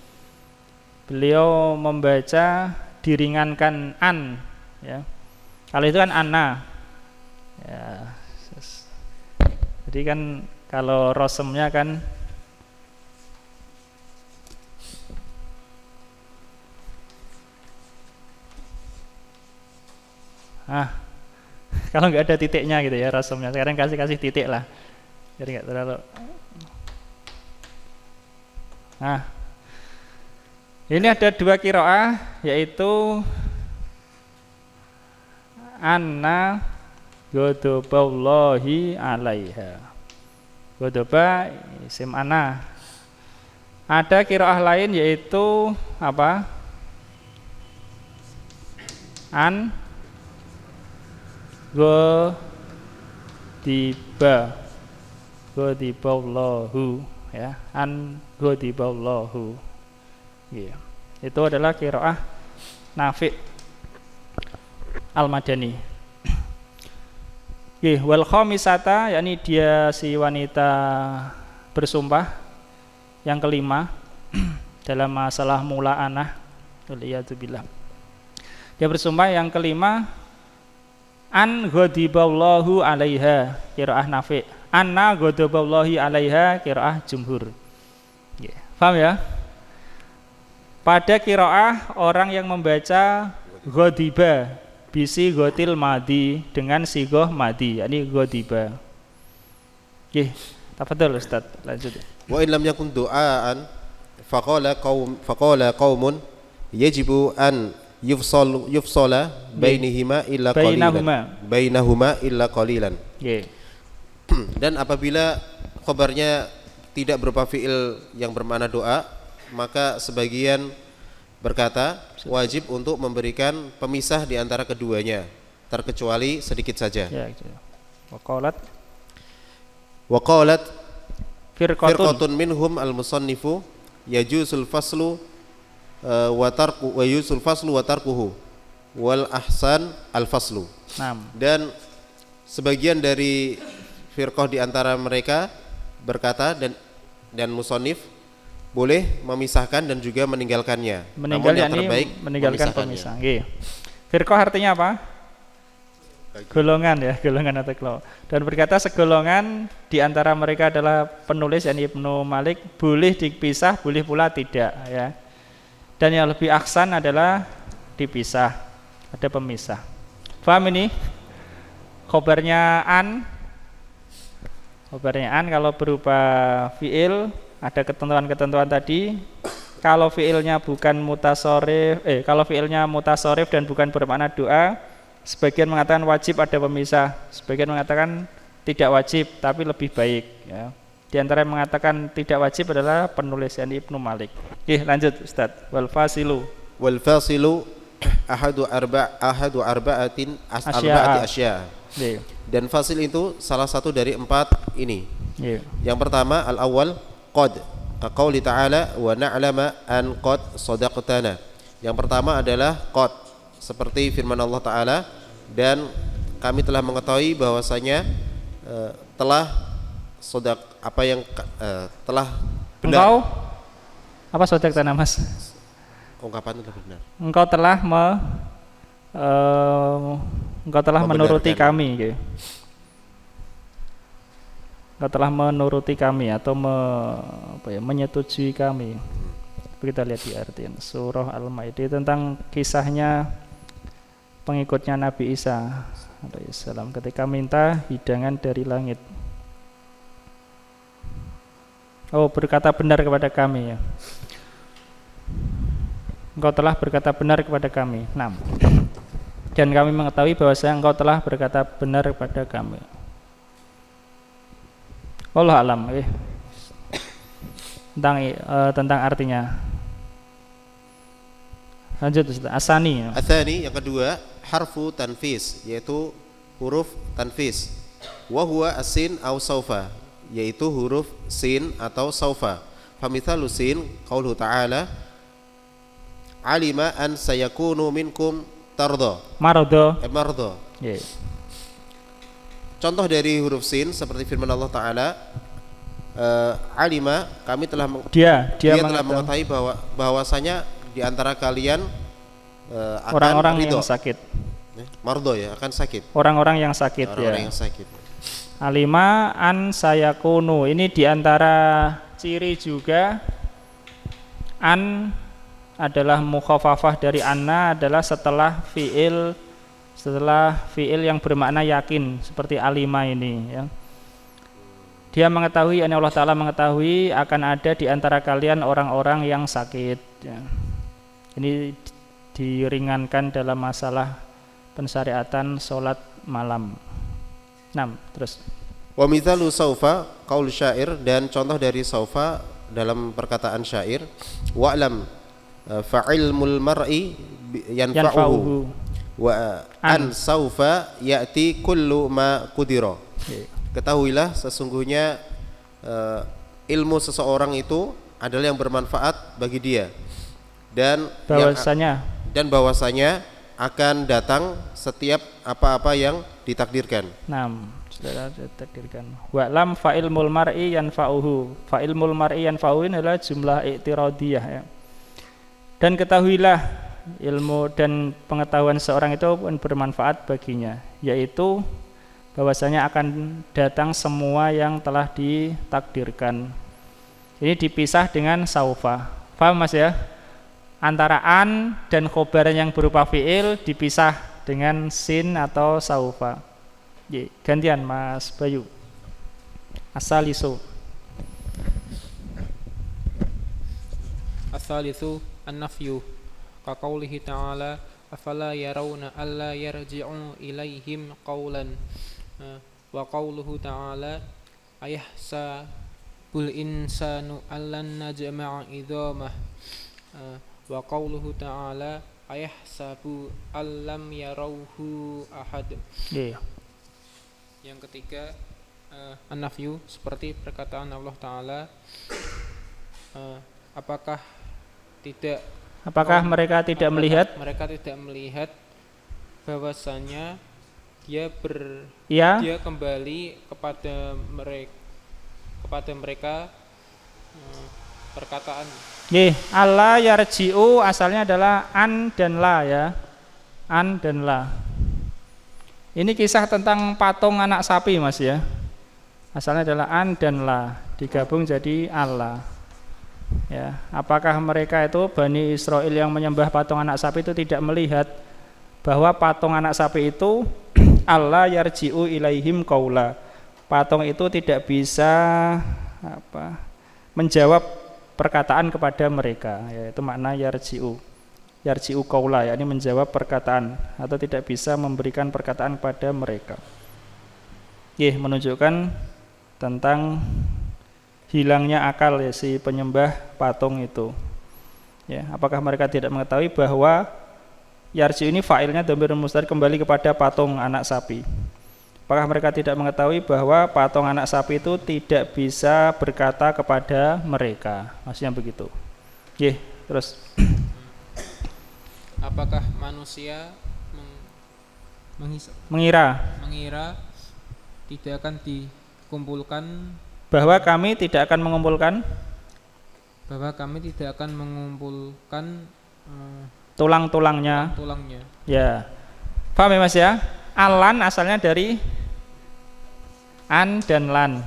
Speaker 1: Beliau membaca diringankan an ya. Kalau itu kan anna. Ya. Jadi kan kalau rosemnya kan kalau nggak ada titiknya gitu ya rosemnya. Sekarang kasih titik lah. Jadi nggak terlalu. Ini ada dua qiraah, yaitu anna ghadaballahi 'alaiha. Ghadaba isim ana. Ada qiraah lain yaitu apa? An ghadiballahu ya, an ghadiballahu. Yeah. Itu adalah qiraah Nafi Al-Madani. Wal khamisata, yakni dia si wanita bersumpah yang kelima dalam masalah mula'anah. Waliyadzubillah. Dia bersumpah yang kelima an ghadiballahu 'alaiha, qiraah Nafi. Anna ghadaballahi 'alaiha, qiraah jumhur. Paham ya? Pada qiraah orang yang membaca ghadiba bisi ghatil madi dengan sigoh madi, yakni ghadiba. Tafadhol Ustaz, lanjut.
Speaker 4: Wa in lam yakun du'aan faqala qaumun yajibu an yufsala bainahuma illa qalilan. Dan apabila khabarnya tidak berupa fiil yang bermakna doa, maka sebagian berkata wajib untuk memberikan pemisah di antara keduanya, terkecuali sedikit saja. Waqalat firqatun minhum al-musannifu yajusul faslu wa tarkuhu wal ahsan al-faslu. Dan sebagian dari firqah di antara mereka berkata dan musannif boleh memisahkan dan juga meninggalkannya. Namun yang terbaik
Speaker 1: meninggalkan pemisah. Firqah artinya apa? Golongan ya, golongan atau kelompok. Dan berkata segolongan di antara mereka adalah penulis yakni Ibnu Malik, boleh dipisah, boleh pula tidak ya. Dan yang lebih ahsan adalah dipisah, ada pemisah. Paham ini? Khobarnya an kalau berupa fiil ada ketentuan-ketentuan tadi. Kalau fiilnya bukan mutasharif, kalau fiilnya mutasharif dan bukan bermakna doa, sebagian mengatakan wajib ada pemisah, sebagian mengatakan tidak wajib tapi lebih baik ya. Di antara yang mengatakan tidak wajib adalah penulis yakni Ibnu Malik. Lanjut Ustaz. Wal fasilu ahadu arba'ati asya. Dan fasil itu salah satu dari 4 ini. Yang pertama al-awwal qad, kaqauli ta'ala wa na'lama an qad sadaqtana. Yang pertama adalah qad, seperti firman Allah Ta'ala, dan kami telah mengetahui bahwasanya telah sodak apa yang telah benar. Engkau apa sadaqtana Mas?
Speaker 4: Ungkapan itu benar.
Speaker 1: Engkau telah menuruti kami gitu. Engkau telah menuruti kami atau menyetujui kami. Kita lihat di artian surah Al-Maidah tentang kisahnya pengikutnya Nabi Isa alaihissalam ketika minta hidangan dari langit. Oh, berkata benar kepada kami ya. Engkau telah berkata benar kepada kami. 6. Dan kami mengetahui bahwasanya engkau telah berkata benar kepada kami. Wallahu alam. Tentang artinya. Lanjut Ustaz. Asani.
Speaker 4: Atsani yang kedua, harfu tanfis, yaitu huruf tanfis. Wa huwa as-sin aw saufa, yaitu huruf sin atau saufa. Famithalu sin qauluhu ta'ala alima an sayakunu minkum tarda.
Speaker 1: Mardo.
Speaker 4: Mardo.
Speaker 1: Yeah.
Speaker 4: Contoh dari huruf sin seperti firman Allah Ta'ala, alima, kami telah
Speaker 1: dia
Speaker 4: telah mengetahui bahwasanya di antara kalian
Speaker 1: orang-orang yang sakit.
Speaker 4: Mardo ya, akan sakit.
Speaker 1: Orang-orang yang sakit
Speaker 4: orang-orang
Speaker 1: ya.
Speaker 4: yang sakit.
Speaker 1: Alima an sayakunu, ini di antara ciri juga an adalah mukhafafah dari anna, adalah setelah fiil yang bermakna yakin seperti alima ini ya. Dia mengetahui, Allah Ta'ala mengetahui akan ada di antara kalian orang-orang yang sakit ya. Ini diringankan dalam masalah pensyariatan sholat malam. 6. Terus
Speaker 4: Wa mithalu saufa qaul syair, dan contoh dari saufa dalam perkataan syair, wa'lam fa'ilmul mar'i yanfa'uhu wa an saufa ya'ti kullu ma qudira. Ketahuilah sesungguhnya ilmu seseorang itu adalah yang bermanfaat bagi dia, dan bahwasanya akan datang setiap apa-apa yang ditakdirkan.
Speaker 1: 6. Sudah ditakdirkan. Wa lam fa'ilmul mar'i yanfa'uhu. Fa'ilmul mar'i yanfa'uhu adalah jumlah i'tiradiyah ya. Dan ketahuilah ilmu dan pengetahuan seorang itu pun bermanfaat baginya, yaitu bahwasanya akan datang semua yang telah ditakdirkan. Ini dipisah dengan saufa. Paham Mas ya? Antara an dan khobar yang berupa fiil dipisah dengan sin atau saufa. Gantian Mas Bayu. Asalisu.
Speaker 2: Asalisu an-nafyu. Ka qaulihi ta'ala afala yarawna alla yarji'u ilaihim qawlan. Wa qauluhu ta'ala ayahsabul insanu allan najma'a idhamah. Wa qauluhu ta'ala ayahsabu allam yarawhu ahad. Yang ketiga an-nafyu, seperti perkataan Allah Ta'ala, apakah
Speaker 1: mereka tidak melihat?
Speaker 2: Mereka tidak melihat bahwasanya dia kembali kepada mereka perkataan.
Speaker 1: Allah yarji'u asalnya adalah an dan la ya. An dan la. Ini kisah tentang patung anak sapi Mas ya. Asalnya adalah an dan la, digabung jadi Allah. Ya, apakah mereka itu Bani Israel yang menyembah patung anak sapi itu tidak melihat bahwa patung anak sapi itu Allah yarji'u ilaihim qaula. Patung itu tidak bisa menjawab perkataan kepada mereka, yaitu makna yarji'u qaula, yakni menjawab perkataan atau tidak bisa memberikan perkataan kepada mereka. Menunjukkan tentang hilangnya akal ya si penyembah patung itu. Ya, apakah mereka tidak mengetahui bahwa yarji'u ini fa'ilnya dhamir mustaqil kembali kepada patung anak sapi? Apakah mereka tidak mengetahui bahwa patung anak sapi itu tidak bisa berkata kepada mereka? Maksudnya begitu. Terus
Speaker 2: apakah manusia
Speaker 1: mengira tidak akan dikumpulkan, bahwa kami tidak akan mengumpulkan tulang-tulangnya. Ya. Paham ya Mas ya? Alan asalnya dari an dan lan.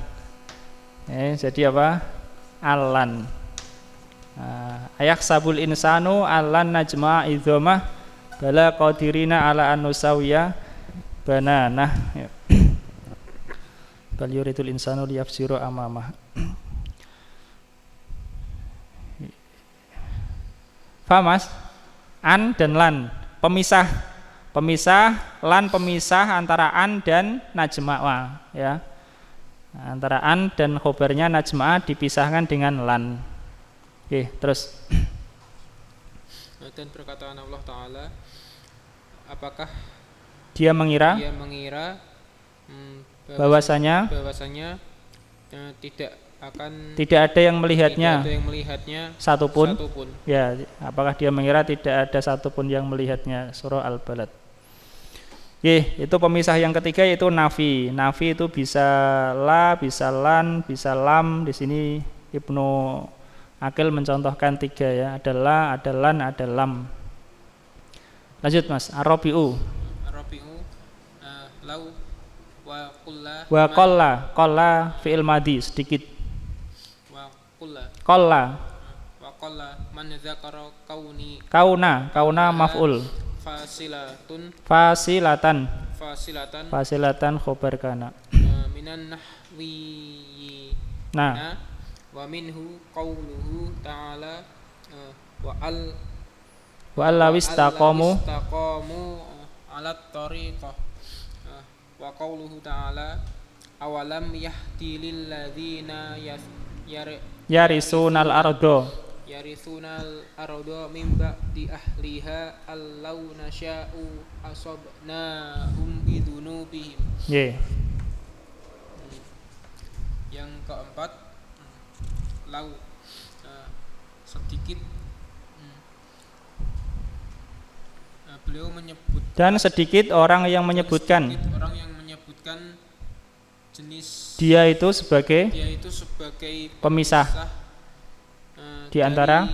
Speaker 1: Jadi apa? Alan. Ayaksabul insanu alan najma idhamah bala qadirina ala an nusawiya bananah. Bal yuridul insanu liyafsiru amamah. Paham Mas? An dan lan, pemisah antara an dan najma'a ya. Antara an dan khobarnya najma'a dipisahkan dengan lan. Oke, terus
Speaker 2: dan perkataan Allah Ta'ala, apakah
Speaker 1: dia mengira bahwasanya tidak ada yang melihatnya satupun. Ya, apakah dia mengira tidak ada satupun yang melihatnya. Surah Al-Balad. Itu pemisah yang ketiga yaitu nafi. Nafi itu bisa la, bisa lan, bisa lam. Di sini Ibnu Aqil mencontohkan 3 ya. Ada la, ada lan, ada lam. Lanjut Mas. Ar-Rabi'u.
Speaker 2: Lau
Speaker 1: wa qalla fi'il madhi sedikit.
Speaker 2: Wa
Speaker 1: qalla
Speaker 2: man dzakara
Speaker 1: kauna maf'ul. Fasilatan khobar kana.
Speaker 2: Minan nahwi.
Speaker 1: Nah,
Speaker 2: wa minhu qauluhu ta'ala wa
Speaker 1: allawistaqamu
Speaker 2: ala tariqah wa qauluhu ta'ala awalam yahdi lil ladzina
Speaker 1: yarisunal ardo
Speaker 2: min ba'di ahliha allau nasya'u asabnahum bidunubihim. Yang keempat, lau sedikit beliau menyebut
Speaker 1: dan sedikit orang yang menyebutkan
Speaker 2: jenis
Speaker 1: dia itu sebagai pemisah di antara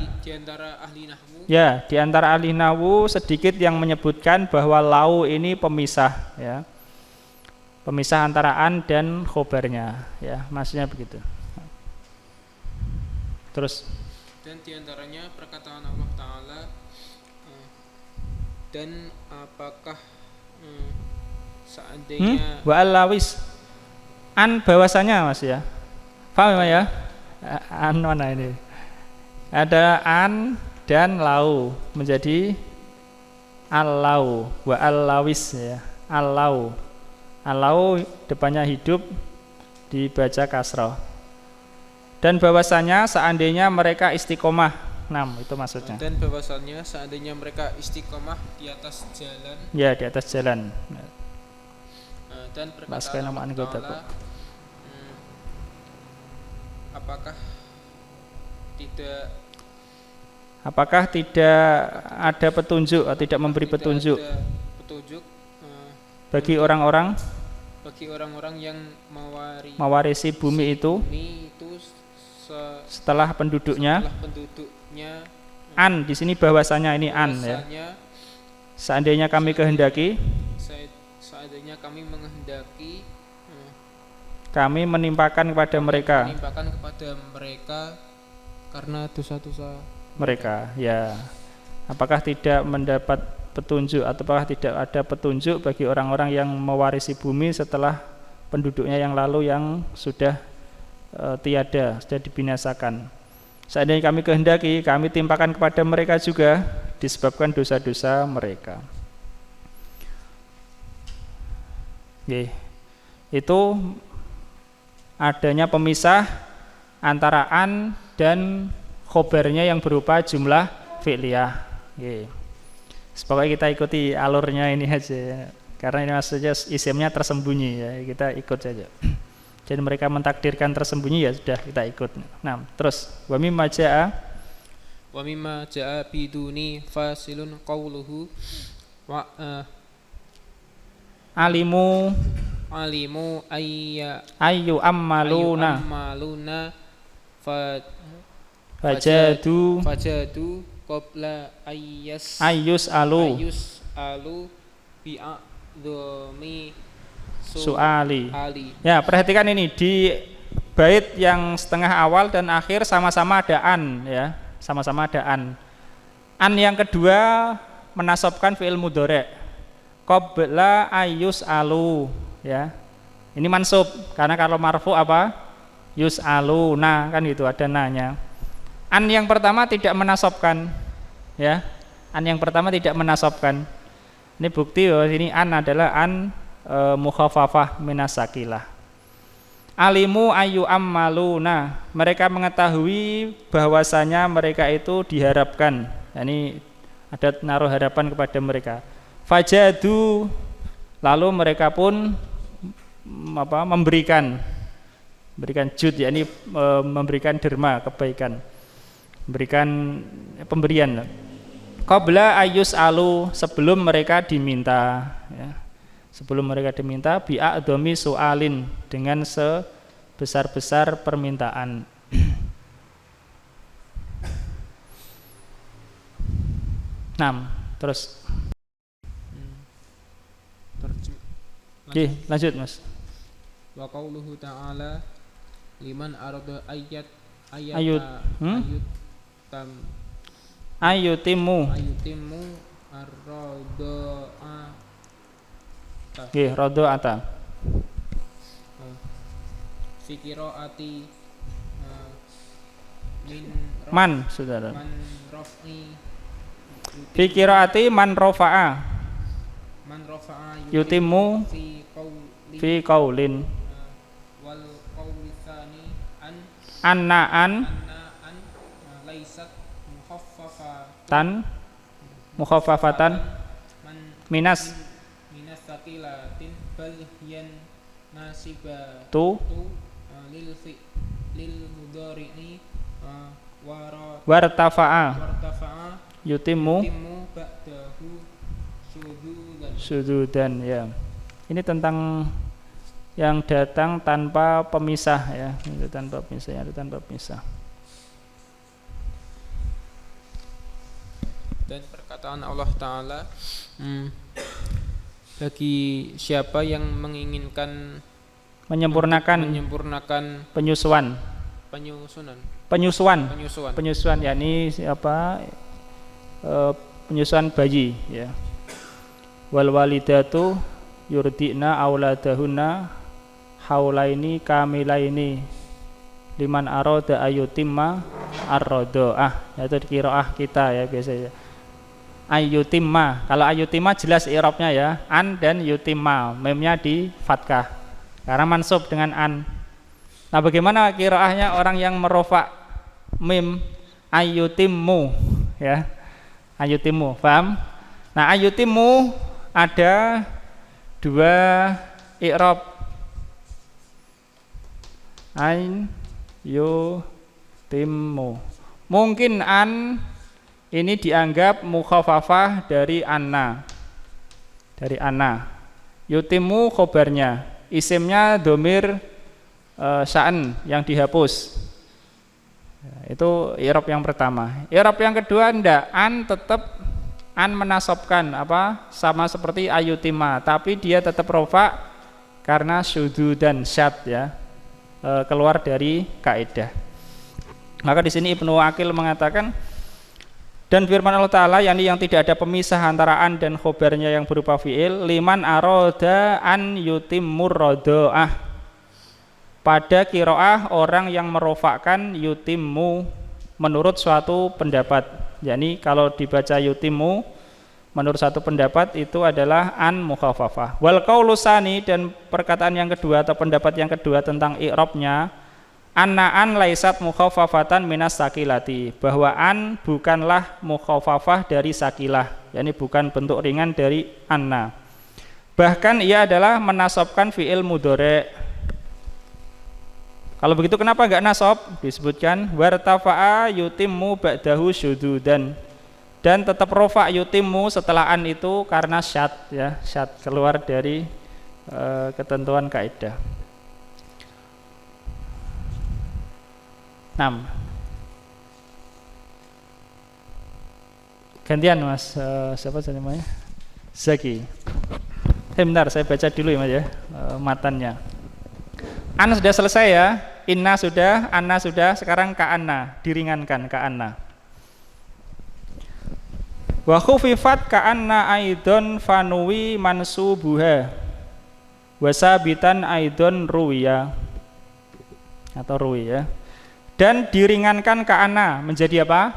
Speaker 2: ahli nahwu.
Speaker 1: Ya, di antara ahli nahwu sedikit yang menyebutkan bahwa lau ini pemisah ya. Pemisah antara an dan khobarnya ya, maksudnya begitu. Terus
Speaker 2: dan di antaranya perkataan Allah Ta'ala, dan apakah seandainya
Speaker 1: wa allawis an bahwasanya Mas ya. Paham ya? An mana ini? Ada an dan lau menjadi al-lau wa al-lawis ya. Al-lau. Al-lau depannya hidup dibaca kasrah. Dan bahwasanya seandainya mereka istiqomah. 6 itu maksudnya.
Speaker 2: Dan bahwasanya seandainya mereka istiqomah di atas jalan.
Speaker 1: Ya, di atas jalan.
Speaker 2: Dan perkataan Allah Ta'ala, apakah tidak ada petunjuk atau tidak memberi petunjuk bagi orang-orang yang mewarisi bumi itu setelah penduduknya. An di sini bahwasanya ini an ya. Seandainya kami menghendaki kami menimpakan kepada mereka karena dosa-dosa mereka ya. Apakah tidak mendapat petunjuk atau apakah tidak ada petunjuk bagi orang-orang yang mewarisi bumi setelah penduduknya yang lalu yang sudah tiada, sudah dibinasakan. Seandainya kami kehendaki, kami timpakan kepada mereka juga disebabkan dosa-dosa mereka. Itu adanya pemisah antara an dan khobarnya yang berupa jumlah fi'liyah. Pokoknya kita ikuti alurnya ini aja, karena ini maksudnya isimnya tersembunyi ya, kita ikut saja. Jadi mereka mentakdirkan tersembunyi ya sudah kita ikut. Nah, terus wa mimma jaa biduni fasilun qauluhu wa alimu ayyu ammaluna fajadu qabla ayyus alu bi'adhami su'ali. Ya, perhatikan ini di bait yang setengah awal dan akhir sama-sama ada an ya, sama-sama ada an. An yang kedua menasabkan fi'il mudhari'. Qabla ayyus alu ya. Ini mansub karena kalau marfu apa? Yus'aluna kan gitu, ada nanya. An yang pertama tidak menasabkan
Speaker 1: ya. An yang pertama tidak menasobkan. Ini bukti bahwa ini an adalah an mukhafafah minas sakilah. Alimu ayu ammaluna, mereka mengetahui bahwasanya mereka itu diharapkan. Ini ada naruh harapan kepada mereka. Fajadu, lalu mereka pun memberikan jud, yakni memberikan derma, kebaikan, memberikan pemberian. Qabla ayus alu, sebelum mereka diminta, ya. Sebelum mereka diminta, bi'a'dhami su'alin, dengan sebesar-besar permintaan. Terus Oke, lanjut Mas.
Speaker 2: Wa qauluhu ta'ala liman arada
Speaker 1: ayutimu
Speaker 2: ar-radha'a.
Speaker 1: Nggih, radha'ata.
Speaker 2: Fi qiraati
Speaker 1: Man, saudara.
Speaker 2: Man raf'i.
Speaker 1: Fi qiraati man rafa'a.
Speaker 2: Man rafa'a
Speaker 1: Yutimu fi qaulin.
Speaker 2: Wal qauli tsani
Speaker 1: Anna'an
Speaker 2: laysat mukhaffafatan
Speaker 1: minas
Speaker 2: saqilatin bal yan
Speaker 1: tu
Speaker 2: lil mudhari'i
Speaker 1: wartafa'a
Speaker 2: wartafa'a
Speaker 1: yutimu
Speaker 2: ba'dahu
Speaker 1: sududan, ya. Ini tentang yang datang tanpa pemisah, ya. Itu tanpa pemisah, ada tanpa pemisah.
Speaker 2: Dan perkataan Allah Ta'ala, bagi siapa yang menginginkan
Speaker 1: menyempurnakan penyusuan, yakni penyusuan bayi, ya. Wal walidatu yurdi'na auladahunna haulaini kamilaini liman arada ayutimma ar-radha'ah. Itu qiraah kita, ya, biasanya. Ayutimma. Kalau ayutimma jelas i'rabnya, ya. An dan yutimma, memnya di fathah karena mansub dengan an. Nah, bagaimana qiraahnya orang yang merofa mim? Ayutimmu, ya. Ayutimmu, paham? Nah, ayutimmu ada dua i'rab. Ain yutimmu. Mungkin an ini dianggap mukhafafah dari anna. Yutimmu khobarnya, isimnya domir sya'an yang dihapus. Itu i'rab yang pertama. I'rab yang kedua ndak, an tetap an menasobkan sama seperti ayutima, tapi dia tetap rofa karena syudud dan syad, ya, keluar dari kaidah. Maka di sini Ibnu Aqil mengatakan, dan firman Allah Ta'ala yang tidak ada pemisah antara an dan khobarnya yang berupa fi'il, liman aroda an yutimmur radha'ah, pada qiraah orang yang merofakkan yutimmu menurut suatu pendapat. Jadi kalau dibaca yutimmu menurut satu pendapat itu adalah an mukhafafah. Wal qaulu tsani, dan perkataan yang kedua atau pendapat yang kedua tentang i'rabnya, anna an laisat mukhafafatan minas sakilati, bahwa an bukanlah mukhafafah dari sakilah, yakni bukan bentuk ringan dari anna. Bahkan ia adalah menasabkan fi'il mudhari'. Kalau begitu kenapa enggak nasab? Disebutkan wartafa'a yutimmu ba'dahu syududan, dan tetap rofa yutimmu setelah an itu karena syad, ya, syad keluar dari ketentuan kaidah. 6. Gantian Mas, siapa namanya? Zaki. Bentar, saya baca dulu ya Mas, ya, matannya. An sudah selesai, ya. Inna sudah, anna sudah, sekarang ka'anna, diringankan ka'anna. Wa khufifat ka'anna aidon fanuwi mansubuha wasabitan aidon ruwiya atau ruwi, ya. Dan diringankan ka'anna menjadi apa?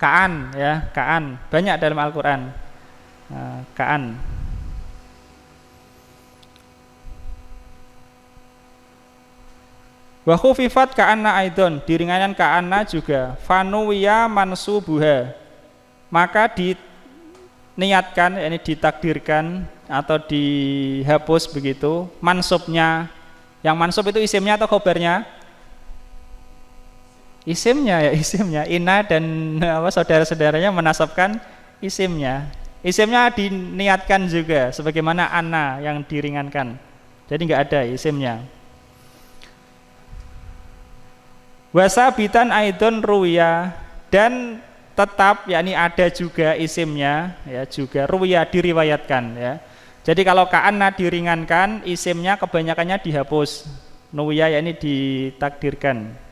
Speaker 1: Ka'an ya, ka'an banyak dalam Al-Qur'an. Ka'an. Wa khufifat ka'anna aidon, diringankan ka'anna juga. Fanuwiya mansubuha, maka diniatkan, yakni ditakdirkan atau dihapus begitu mansubnya. Yang mansub itu isimnya atau khobarnya? Isimnya ya, isimnya. Ina dan saudara-saudaranya menasabkan isimnya. Isimnya diniatkan juga sebagaimana anna yang diringankan. Jadi enggak ada isimnya. Wasabitan aidon ruya, dan tetap yakni ada juga isimnya ya, juga ruya diriwayatkan ya. Jadi kalau ka'anna diringankan, isimnya kebanyakannya dihapus. Nuya yakni ditakdirkan.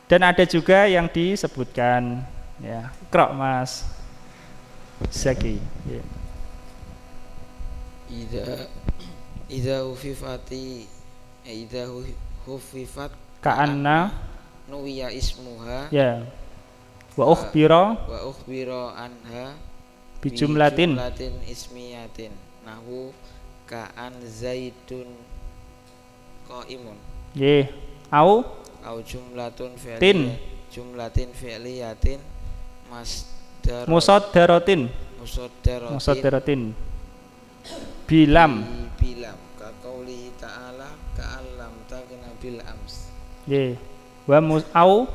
Speaker 1: Dan ada juga yang disebutkan ya. Iqra Mas Zaki ya.
Speaker 5: Idza hufifat
Speaker 1: Ka'anna
Speaker 5: nuwiya ismuha
Speaker 1: ya. Wa ukhbira
Speaker 5: anha
Speaker 1: bijumlatin
Speaker 5: ismiyatin nahu ka'an zaidun qaimun
Speaker 1: nggih. Au
Speaker 5: jumlatin fi'liyatin
Speaker 1: musaddaratin bilam
Speaker 5: ka qaulihi ta'ala ka'allam tagna bil ams
Speaker 1: nggih. Wa au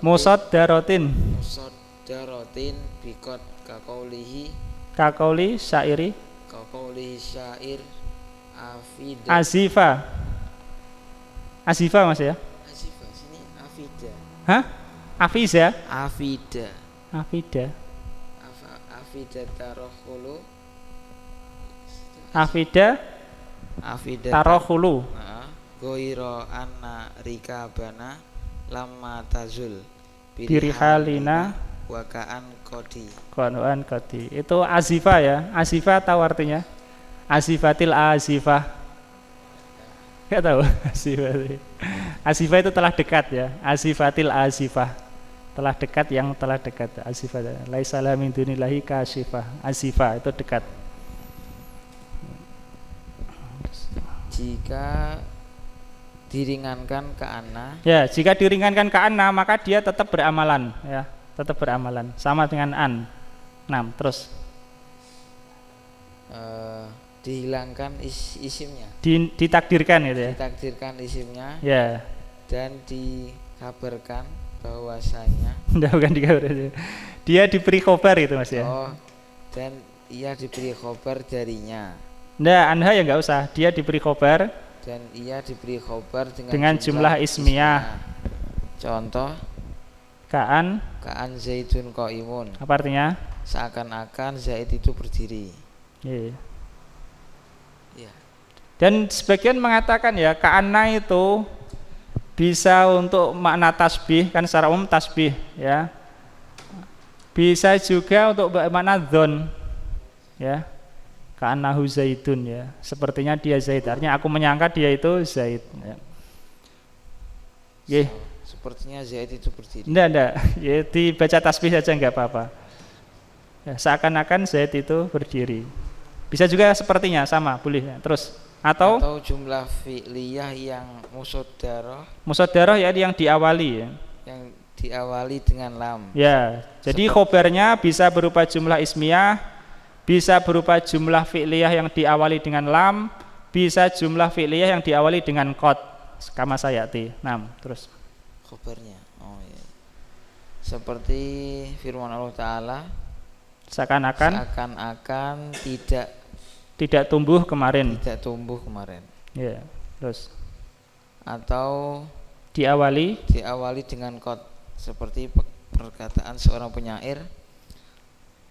Speaker 1: musaddaratin
Speaker 5: bikot ka
Speaker 1: qauli syair
Speaker 5: afida
Speaker 1: Azifa Mas ya?
Speaker 5: Azifa sini afida.
Speaker 1: Hah? Afiza?
Speaker 5: Afida
Speaker 1: tarokhulu
Speaker 5: goiro anna rikabana lamma tazul
Speaker 1: birihalina
Speaker 5: wakaan kodi.
Speaker 1: Itu azifa ya. Azifa tahu artinya? Azifatil azifah. Enggak tahu. Azifah itu telah dekat ya. Azifatil azifah, telah dekat, yang telah dekat. Azifah laisa la min dunillahi kasyifah. Azifah itu dekat.
Speaker 5: Jika diringankan ke anna
Speaker 1: ya, jika diringankan ke anna maka dia tetap beramalan ya, tetap beramalan sama dengan an. 6 terus
Speaker 5: dihilangkan isimnya,
Speaker 1: ditakdirkan gitu ya,
Speaker 5: ditakdirkan isimnya
Speaker 1: ya,
Speaker 5: dan dikabarkan bahwasanya
Speaker 1: bukan dikabarkan, dia diberi khobar itu Mas ya.
Speaker 5: Dan ia diberi khobar darinya.
Speaker 1: Anha ya enggak usah, dia diberi khobar
Speaker 5: dan ia diberi khobar
Speaker 1: dengan jumlah ismiyah.
Speaker 5: Contoh
Speaker 1: Ka'an
Speaker 5: Zaidun qaimun.
Speaker 1: Apa artinya?
Speaker 5: Seakan-akan Zaid itu berdiri.
Speaker 1: Iya.
Speaker 5: Ya.
Speaker 1: Dan sebagian mengatakan ya ka'anna itu bisa untuk makna tasbih, kan secara umum tasbih ya. Bisa juga untuk makna dzon ya. Ka'annahu Zaidun ya, sepertinya dia Zaid, artinya aku menyangka dia itu Zaid ya.
Speaker 5: Sepertinya Zaid itu berdiri.
Speaker 1: Enggak ya, dibaca tasbih saja enggak apa-apa ya, seakan-akan Zaid itu berdiri. Bisa juga sepertinya, sama boleh ya. Terus atau
Speaker 5: jumlah fi'liyah yang
Speaker 1: musoddaroh ya, yang diawali ya,
Speaker 5: yang diawali dengan lam
Speaker 1: ya. Jadi khobarnya bisa berupa jumlah ismiyah, bisa berupa jumlah fi'liyah yang diawali dengan lam, bisa jumlah fi'liyah yang diawali dengan qad kama sayati. 6 terus
Speaker 5: khobarnya. Ya. Seperti firman Allah Ta'ala, seakan-akan tidak tumbuh kemarin. Ya, terus atau diawali dengan qad, seperti perkataan seorang penyair,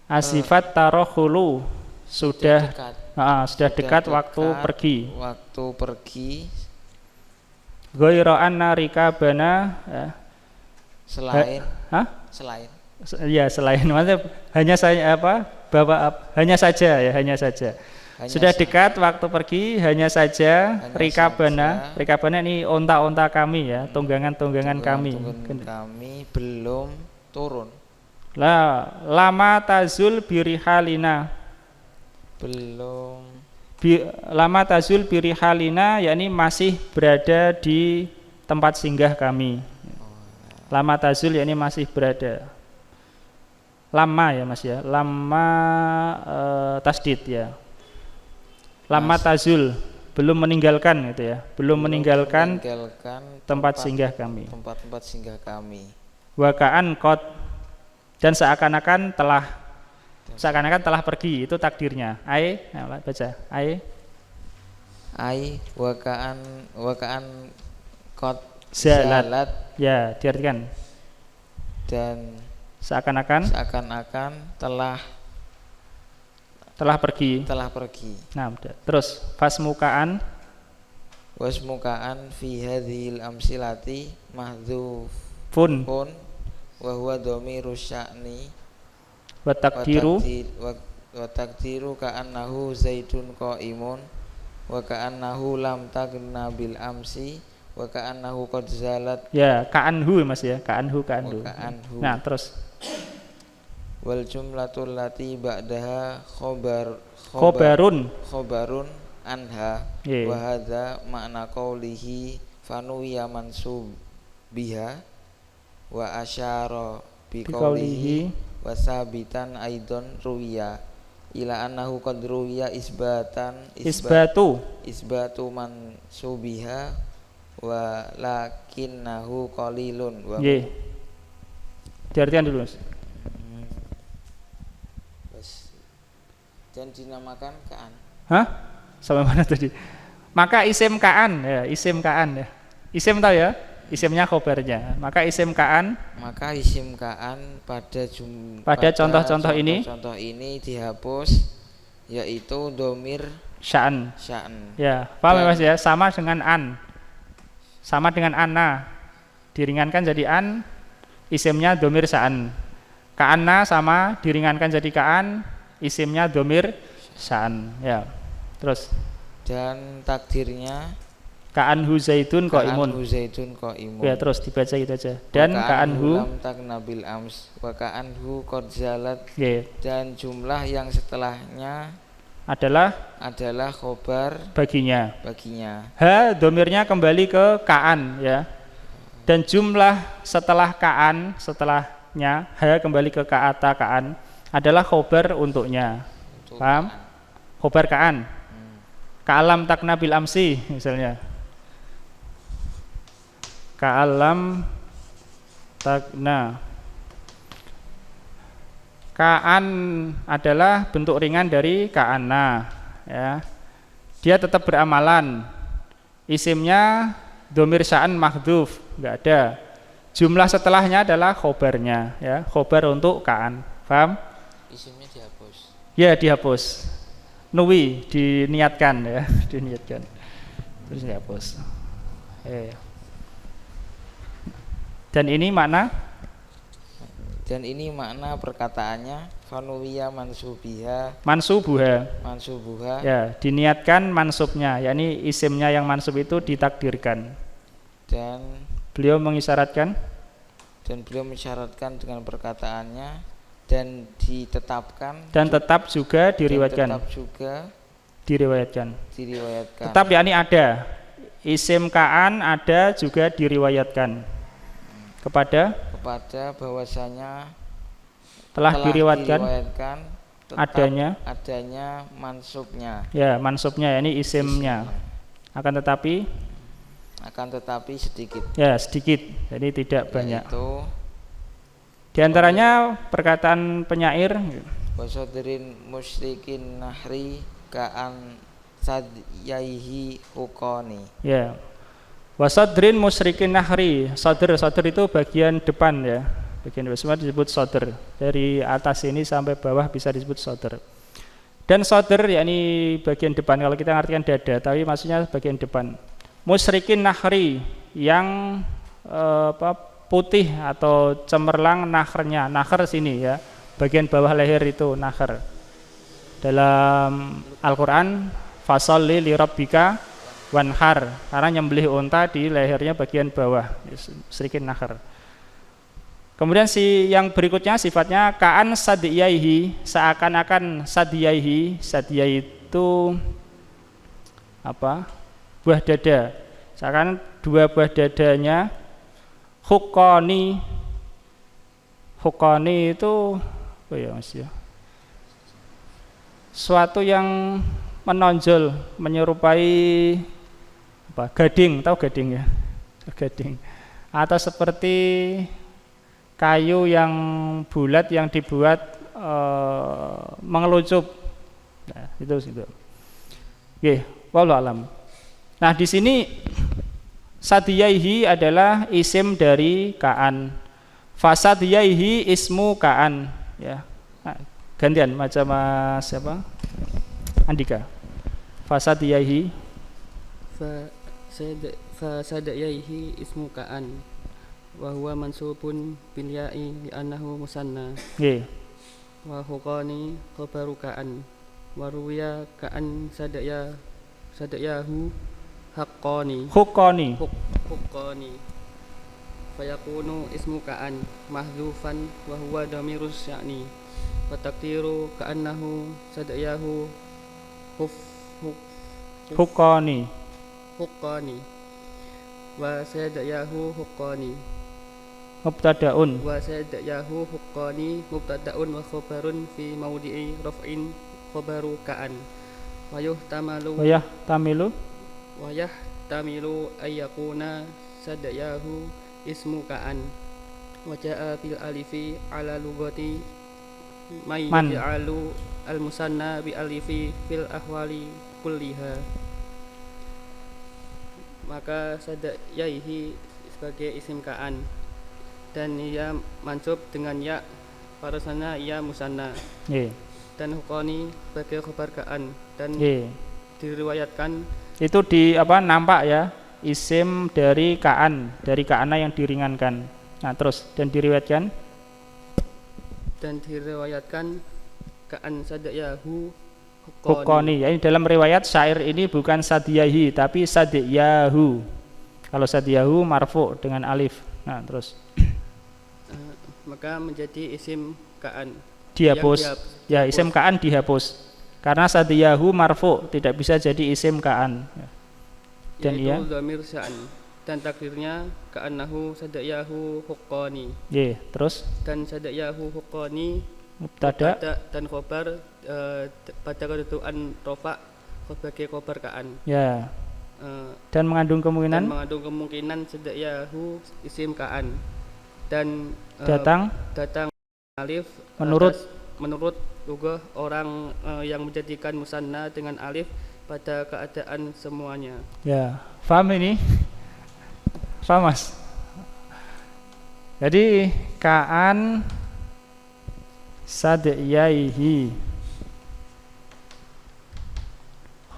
Speaker 5: asifat tarokhulu, sudah dekat waktu pergi. Ghaira anna rikabana ya. Selain maksudnya hanya saya hanya saja sudah dekat waktu pergi, hanya saja rikabana ini onta-onta kami ya, tunggangan kami belum
Speaker 6: turun.
Speaker 5: Lama tazul birihalina.
Speaker 6: Belum.
Speaker 5: Lama tazul birihalina, yakni masih berada di tempat singgah kami. Lama tazul yakni masih berada. Lama ya Mas ya. Lama tasdid ya. Lama tazul, belum meninggalkan gitu ya. Belum meninggalkan tempat singgah kami.
Speaker 6: Tempat-tempat singgah kami.
Speaker 5: Wakaan kot, dan seakan-akan telah pergi, itu takdirnya. Baca. Wakaan
Speaker 6: kot
Speaker 5: zalat. Ya, diartikan.
Speaker 6: Dan
Speaker 5: seakan-akan telah pergi. Nah, terus wasmukaan
Speaker 6: fi hadhil amsilati
Speaker 5: pun
Speaker 6: wa huwa dhamiru sya'ni
Speaker 5: wa takdiru
Speaker 6: ka'annahu zaidun qa'imun wa ka'annahu lam tagna bil amsi wa ka'annahu qad zalat.
Speaker 5: Ya, ka'anhu Mas ya, ka'anhu. Nah, terus
Speaker 6: wal jumlatul lati ba'daha khobarun anha wa hadza makna qaulihi fanuya mansub biha wa asyara biqaulihi wa sabitan aidon ruwiya ila annahu qad ruwiya isbatu mansubiha wa lakinnahu qalilun wa
Speaker 5: diartikan dulu Mas.
Speaker 6: Dan dinamakan ka'an.
Speaker 5: Sampai mana tadi? Maka isim ka'an ya, isim ka'an ya. Isim tahu ya? Isimnya khobarnya. Maka isim ka'an pada contoh-contoh ini
Speaker 6: dihapus, yaitu domir
Speaker 5: sya'an. Ya, paham ya Mas ya? Sama dengan an. Sama dengan anna. Diringankan jadi an, isimnya domir sya'an. Ka'anna sama diringankan jadi ka'an, isimnya domir sya'an. Ya. Terus
Speaker 6: dan takdirnya
Speaker 5: ka'anhu zaidun qa'imun. Ya, terus dibaca gitu aja. Dan ka'anhu
Speaker 6: lam taknabil ams wa ka'anhu qad zalat.
Speaker 5: Dan
Speaker 6: jumlah yang setelahnya
Speaker 5: adalah
Speaker 6: khobar
Speaker 5: baginya.
Speaker 6: Ha
Speaker 5: domirnya kembali ke ka'an ya. Dan jumlah setelah ka'an, setelahnya ha kembali ke ka'ata ka'an adalah khobar untuknya. Paham? Khobar ka'an. Ka'alam taknabil amsi misalnya. Ka'alam takna. Ka'an adalah bentuk ringan dari ka'anna ya. Dia tetap beramalan. Isimnya domir sya'an mahdhuf, enggak ada. Jumlah setelahnya adalah khobarnya ya, khobar untuk ka'an. Paham?
Speaker 6: Isimnya dihapus.
Speaker 5: Ya, dihapus. Nuwi diniatkan ya, diniatkan. Terus dihapus. Dan ini makna
Speaker 6: perkataannya fanuwiya
Speaker 5: mansubuha. Ya, diniatkan mansubnya, yakni isimnya yang mansub itu ditakdirkan.
Speaker 6: Dan
Speaker 5: beliau mengisyaratkan
Speaker 6: dengan perkataannya dan ditetapkan
Speaker 5: dan tetap juga diriwayatkan. Tetap yakni ada. Isim ka'an ada juga diriwayatkan. Kepada
Speaker 6: bahwasanya
Speaker 5: telah diriwayatkan adanya
Speaker 6: mansubnya.
Speaker 5: Ya, mansubnya yakni isimnya. Akan tetapi
Speaker 6: sedikit.
Speaker 5: Ya, sedikit. Jadi tidak banyak. Di antaranya perkataan penyair
Speaker 6: wasadrin musyrikin nahri ka'an sadyaihi uqani.
Speaker 5: Ya. Wasadrin musyrikin nahri. Sadr itu bagian depan ya. Bagian depan semua disebut sadr. Dari atas ini sampai bawah bisa disebut sadr. Dan sadr yakni bagian depan, kalau kita ngartikan dada, tapi maksudnya bagian depan. Musyrikin nahri yang putih atau cemerlang nahrnya. Nahr sini ya. Bagian bawah leher itu nahr. Dalam Al-Qur'an fasalli li rabbika wanhar, karena nyembelih unta di lehernya bagian bawah, musyrikin nahr. Kemudian yang berikutnya sifatnya ka'an sadiyaihi, seakan-akan sadiyaihi. Sadiyai itu apa? Buah dada. Seakan dua buah dadanya. Hukoni itu apa ya Mas ya? Suatu yang menonjol, menyerupai apa? Gading, tahu gading ya? Gading. Atau seperti kayu yang bulat yang dibuat mengelucup. Nah, itu. Oke, wallahu alam. Nah, di sini sadiyaihi adalah isim dari ka'an. Fasadiyaihi ismu ka'an, ya. Nah, gantian macam siapa? Andika. Fasadiyaihi
Speaker 7: fasadiyaihi ismu ka'an wa huwa mansubun bil ya'i li'annahu musanna.
Speaker 5: Nggih.
Speaker 7: Wa huqani khabaru ka'an wa ruwiya ka'an sadayahu haqqani. Fayakunu ismu ka'an mahdzufan wa huwa dhamirus sya'ni wa taqdiru ka'annahu sadayahu
Speaker 5: huqqani
Speaker 7: wa sadayahu huqqani
Speaker 5: mubtada'un
Speaker 7: wa sadayahu huqqani mubtada'un wa khabarun fi mawdi'i raf'in khabaru ka'an wa yahtamilu ayyakuna sadayahu ismu ka'an wa ja'a bil alifi ala lugati man yaj'alu al musanna bi alifi fil ahwali kulliha. Maka sadayaihi sebagai isim ka'an dan ia mansub dengan ya pada sana ia musanna. Dan hukoni sebagai khabar ka'an dan diriwayatkan
Speaker 5: itu di apa nampak ya isim dari ka'an, dari ka'ana yang diringankan. Nah terus dan diriwayatkan
Speaker 7: ka'an sadayahu
Speaker 5: hukoni. Ya, ini dalam riwayat syair ini bukan sadiyahi tapi sadiyahu. Kalau sadiyahu marfu dengan alif. Nah terus
Speaker 7: maka menjadi isim ka'an
Speaker 5: dihapus. Ya isim ka'an dihapus karena sadiyahu marfu tidak bisa jadi isim ka'an. Dan
Speaker 7: yaitu
Speaker 5: ia
Speaker 7: dhamir sya'an dan takdirnya ka'annahu sadayahu huqqani.
Speaker 5: Terus
Speaker 7: dan sadayahu huqqani
Speaker 5: mubtada
Speaker 7: dan khobar pada kedudukan rofa sebagai khobar ka'an.
Speaker 5: Dan mengandung
Speaker 7: kemungkinan sadayahu isim ka'an dan
Speaker 5: datang
Speaker 7: alif menurut juga orang yang menjadikan musanna dengan alif pada keadaan semuanya.
Speaker 5: Ya, paham ini? Paham Mas? Jadi ka'an sadiyaihi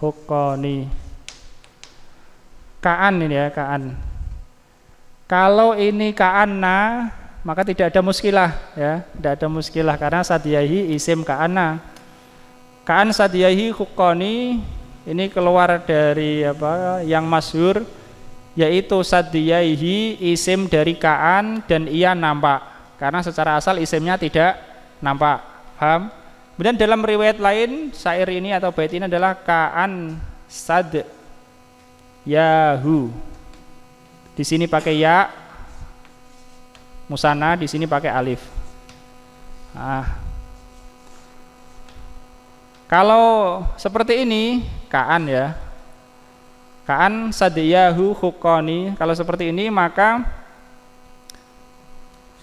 Speaker 5: hukoni. Ka'an ini ya, ka'an. Kalau ini ka'anna maka tidak ada muskilah ya, tidak ada muskilah karena sadiyaihi isim ka'anna. Ka'an sadiyaihi hukoni ini keluar dari apa yang masyhur yaitu sadiyaihi isim dari ka'an dan ia nampak karena secara asal isimnya tidak nampak. Paham? Kemudian dalam riwayat lain syair ini atau bait ini adalah ka'an sad yahu. Di sini pakai ya musanna, di sini pakai alif. Kalau seperti ini ka'an ya, ka'an sadiyahu hukoni. Kalau seperti ini maka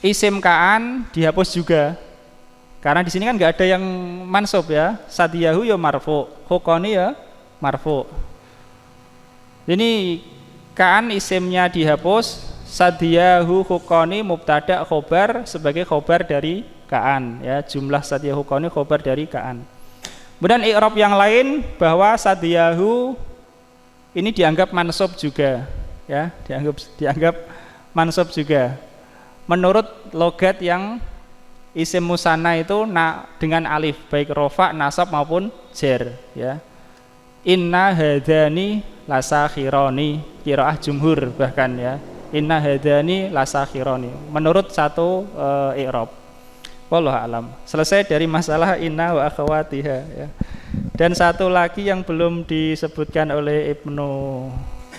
Speaker 5: isim ka'an dihapus juga karena di sini kan nggak ada yang mansub ya. Sadiyahu ya marfu, hukoni ya marfu. Ini ka'an isimnya dihapus, sadiyahu hukoni mubtada khobar sebagai khobar dari ka'an ya, jumlah sadiyahu hukoni khobar dari ka'an. Kemudian i'rab yang lain bahwa sadiyahu ini dianggap mansub juga ya, dianggap mansub juga menurut logat yang isim musanna itu dengan alif baik rofa, nasab maupun jar ya. Inna hadani lasakhironi, qiraah jumhur bahkan ya. Inna hadani lasakhirani. Menurut satu i'rab. Wallahu alam. Selesai dari masalah inna wa akhawatiha ya. Dan satu lagi yang belum disebutkan oleh Ibnu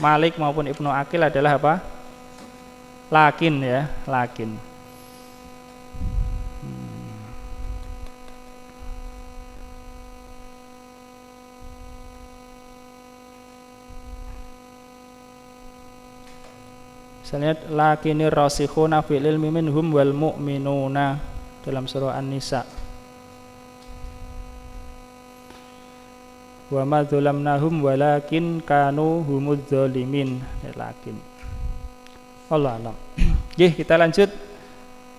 Speaker 5: Malik maupun Ibnu Aqil adalah apa? Lakin ya, lakin. Misalnya lakinir rasikhuna fil ilmi minhum wal mu'minuna dalam surah An-Nisa. Wa ma dzalamnahum walakin kanu humudz zalimin. Lakin. Allah alam. Nggih, kita lanjut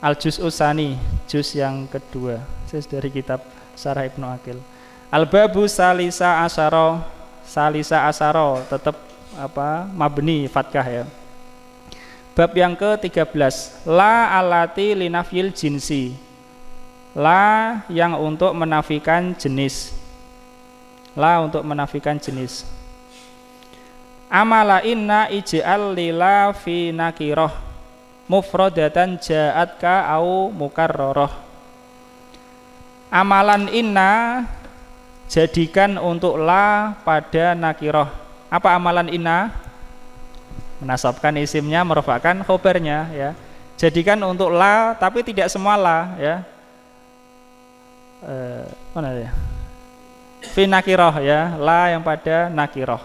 Speaker 5: al-juz'us tsani, juz yang kedua. Dari kitab Syarah Ibnu Aqil. Al-babu salisa asyara tetap apa? Mabni fathah ya. Bab yang ke-13, la alati linafyil jinsi. La yang untuk menafikan jenis. La untuk menafikan jenis. Amala inna ij'al lila fi nakirah mufradatan ja'atka au mukarrarah. Amalan inna jadikan untuk la pada nakirah. Apa amalan inna? Menasabkan isimnya, merofakkan khobarnya ya. Jadikan untuk la tapi tidak semua la ya. Mana ya? Fi nakirah ya, la yang pada nakirah.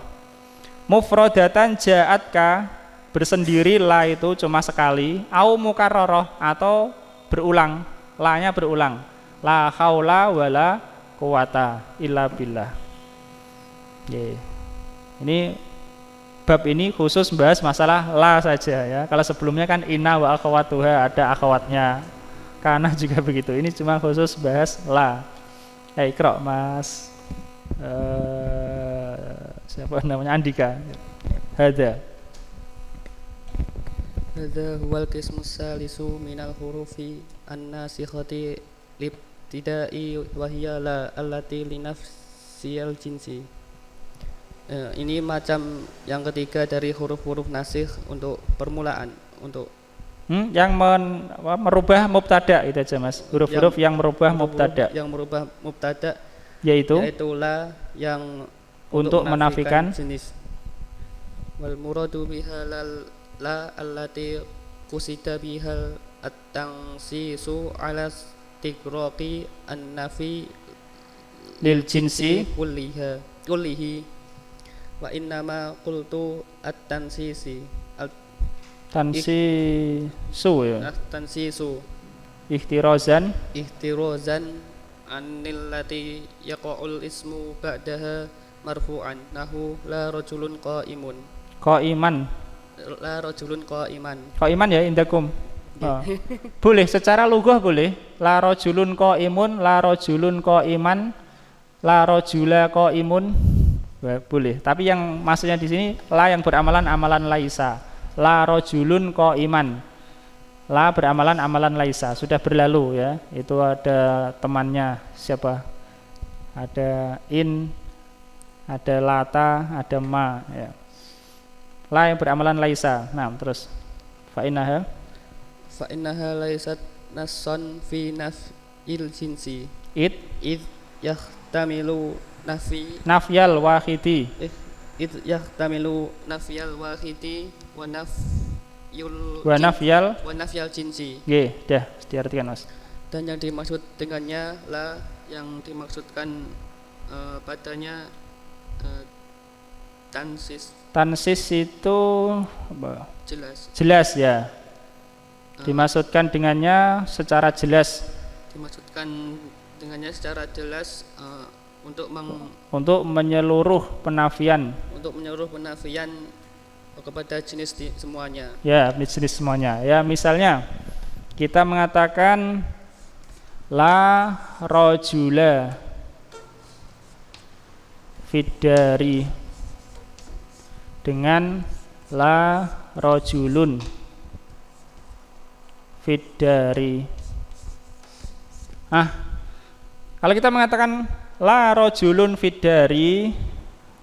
Speaker 5: Mufradatan ja'atka bersendiri la itu cuma sekali, au mukarrarah atau berulang, la-nya berulang. La haula wala quwata illa billah. Ini bab ini khusus membahas masalah la saja ya. Kalau sebelumnya kan inna wa akhawatuha, ada akhawatnya. Kana juga begitu. Ini cuma khusus bahas la. Ikra Mas. Siapa namanya? Andika. Hadza
Speaker 7: huwal qismus salisu minal hurufi an-nasikhati libtidai wa hiya la allati linafsiyal jinsi. Ini macam yang ketiga dari huruf-huruf nasikh untuk permulaan, untuk
Speaker 5: yang merubah mubtada itu aja Mas. Huruf-huruf yang merubah mubtada.
Speaker 7: Yang merubah mubtada
Speaker 5: yaitu
Speaker 7: la yang
Speaker 5: untuk menafikan
Speaker 7: jenis. Wal muradu biha la allati qusida bihal at-tansisu ala istiqraqi an-nafi
Speaker 5: lil jinsi
Speaker 7: kullihi. Wa innama qultu at-tansisi
Speaker 5: tansisu ya.
Speaker 7: Tansisu
Speaker 5: ihtirozan anil lati yaqa'ul ismu ba'daha marfu'an nahu la rajulun qa'iman ya indakum. Boleh secara lughah boleh la rajulun qa'imun, la rajulun qa'iman, la rajula qa'imun. Boleh, tapi yang maksudnya di sini la yang beramalan amalan laisa. La rajulun qa'iman. La beramalan amalan laisa, sudah berlalu ya. Itu ada temannya siapa? Ada in, ada lata, ada ma ya. La yang beramalan laisa. Nah, terus fa innaha
Speaker 7: laisat nassan fi naf'il jinsi.
Speaker 5: Id
Speaker 7: yahtamilu
Speaker 5: nafyal wahidi.
Speaker 7: Id yahtamilu nafyal wahidi wa nafyal jinsi.
Speaker 5: Nggih, dah diartikan Mas.
Speaker 7: Dan yang dimaksud dengannya la yang dimaksudkan padanya tansis.
Speaker 5: Tansis itu apa?
Speaker 7: Jelas
Speaker 5: ya. Dimaksudkan dengannya secara jelas. Untuk menyeluruh penafian.
Speaker 7: Kepada jenis semuanya.
Speaker 5: Ya, jenis semuanya. Ya, misalnya kita mengatakan la rajula fiddari dengan la rajulun fiddari. Kalau kita mengatakan la rajulun fiddari,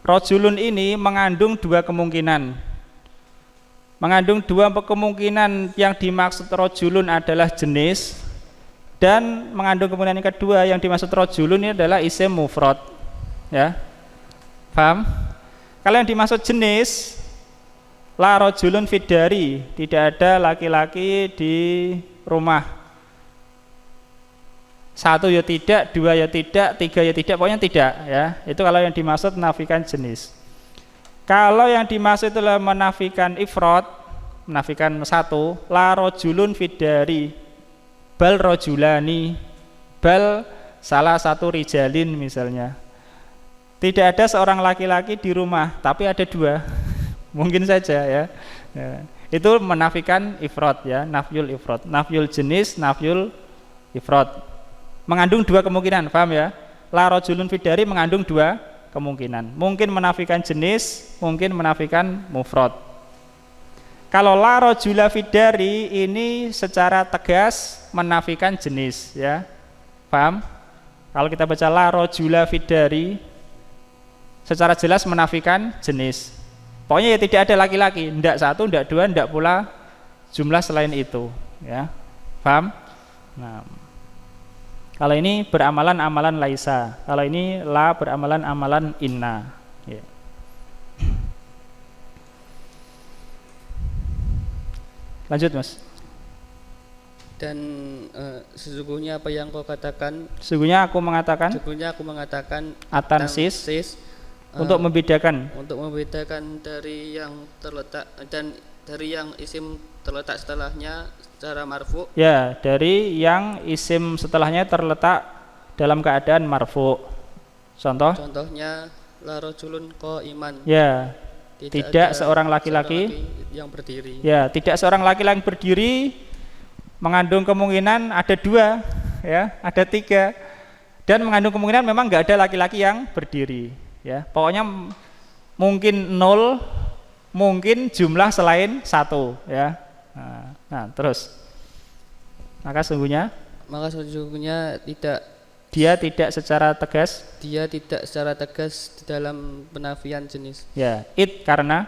Speaker 5: rajulun ini mengandung dua kemungkinan. mengandung dua kemungkinan. Yang dimaksud rojulun adalah jenis, dan mengandung kemungkinan yang kedua yang dimaksud rojulun ini adalah isim mufrad. Ya, paham? Kalau yang dimaksud jenis, la rojulun fidari, tidak ada laki-laki di rumah. Satu ya tidak, dua ya tidak, tiga ya tidak, pokoknya tidak, ya. Itu kalau yang dimaksud menafikan jenis. Kalau yang dimaksud itulah menafikan ifrad, menafikan satu, la rojulun fidari, bal rojulani, bal salah satu rijalin misalnya. Tidak ada seorang laki-laki di rumah, tapi ada dua. Mungkin saja, ya. Itu menafikan ifrad, ya, nafyul ifrad, nafyul jenis, nafyul ifrad. Mengandung dua kemungkinan, paham ya? La rojulun fidari mengandung dua kemungkinan. Mungkin menafikan jenis, mungkin menafikan mufrad. Kalau la rojula fidari ini secara tegas menafikan jenis, ya. Paham? Kalau kita baca la rojula fidari secara jelas menafikan jenis. Pokoknya ya tidak ada laki-laki, ndak satu, ndak dua, ndak pula jumlah selain itu, ya. Paham? Nah, kalau ini beramalan amalan laisa, kalau ini la beramalan amalan inna, ya. Lanjut, Mas.
Speaker 7: Dan sesungguhnya apa yang kau katakan,
Speaker 5: Sesungguhnya aku mengatakan atansis untuk membedakan
Speaker 7: dari yang terletak dan dari yang isim terletak setelahnya secara marfu.
Speaker 5: Ya, dari yang isim setelahnya terletak dalam keadaan marfu. Contohnya
Speaker 7: la rajulun qaiman.
Speaker 5: Ya, tidak seorang laki-laki
Speaker 7: yang berdiri.
Speaker 5: Ya, tidak seorang laki-laki berdiri mengandung kemungkinan ada dua, ya, ada tiga, dan mengandung kemungkinan memang nggak ada laki-laki yang berdiri, ya. Pokoknya mungkin 0, mungkin jumlah selain 1, ya. Nah, terus maka sesungguhnya dia tidak secara tegas
Speaker 7: di dalam penafian jenis.
Speaker 5: Ya, karena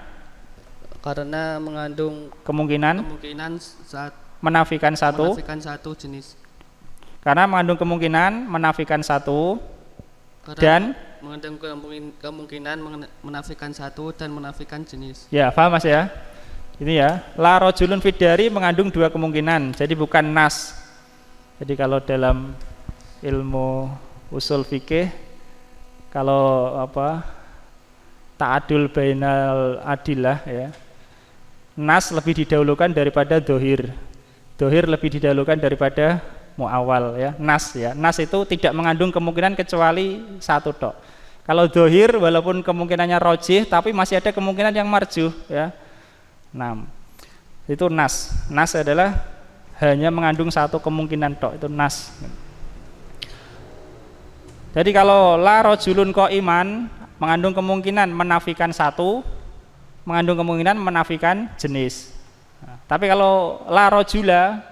Speaker 7: mengandung
Speaker 5: kemungkinan
Speaker 7: saat
Speaker 5: menafikan satu
Speaker 7: jenis.
Speaker 5: Karena mengandung kemungkinan menafikan satu dan
Speaker 7: mengandung kemungkinan menafikan satu dan menafikan jenis.
Speaker 5: Ya, paham Mas ya? Ini ya, la rojulun fidari mengandung dua kemungkinan, jadi bukan nas. Jadi kalau dalam ilmu usul fikih, kalau ta'adul bainal adillah, ya, nas lebih didahulukan daripada dohir. Dohir lebih didahulukan daripada muawal, ya. Nas itu tidak mengandung kemungkinan kecuali satu tok. Kalau dohir walaupun kemungkinannya rojih, tapi masih ada kemungkinan yang marjuh, ya. Nah, itu nas. Nas adalah hanya mengandung satu kemungkinan tok, itu nas. Jadi kalau la rojulun qaiman mengandung kemungkinan menafikan satu, mengandung kemungkinan menafikan jenis. Nah, tapi kalau la rojula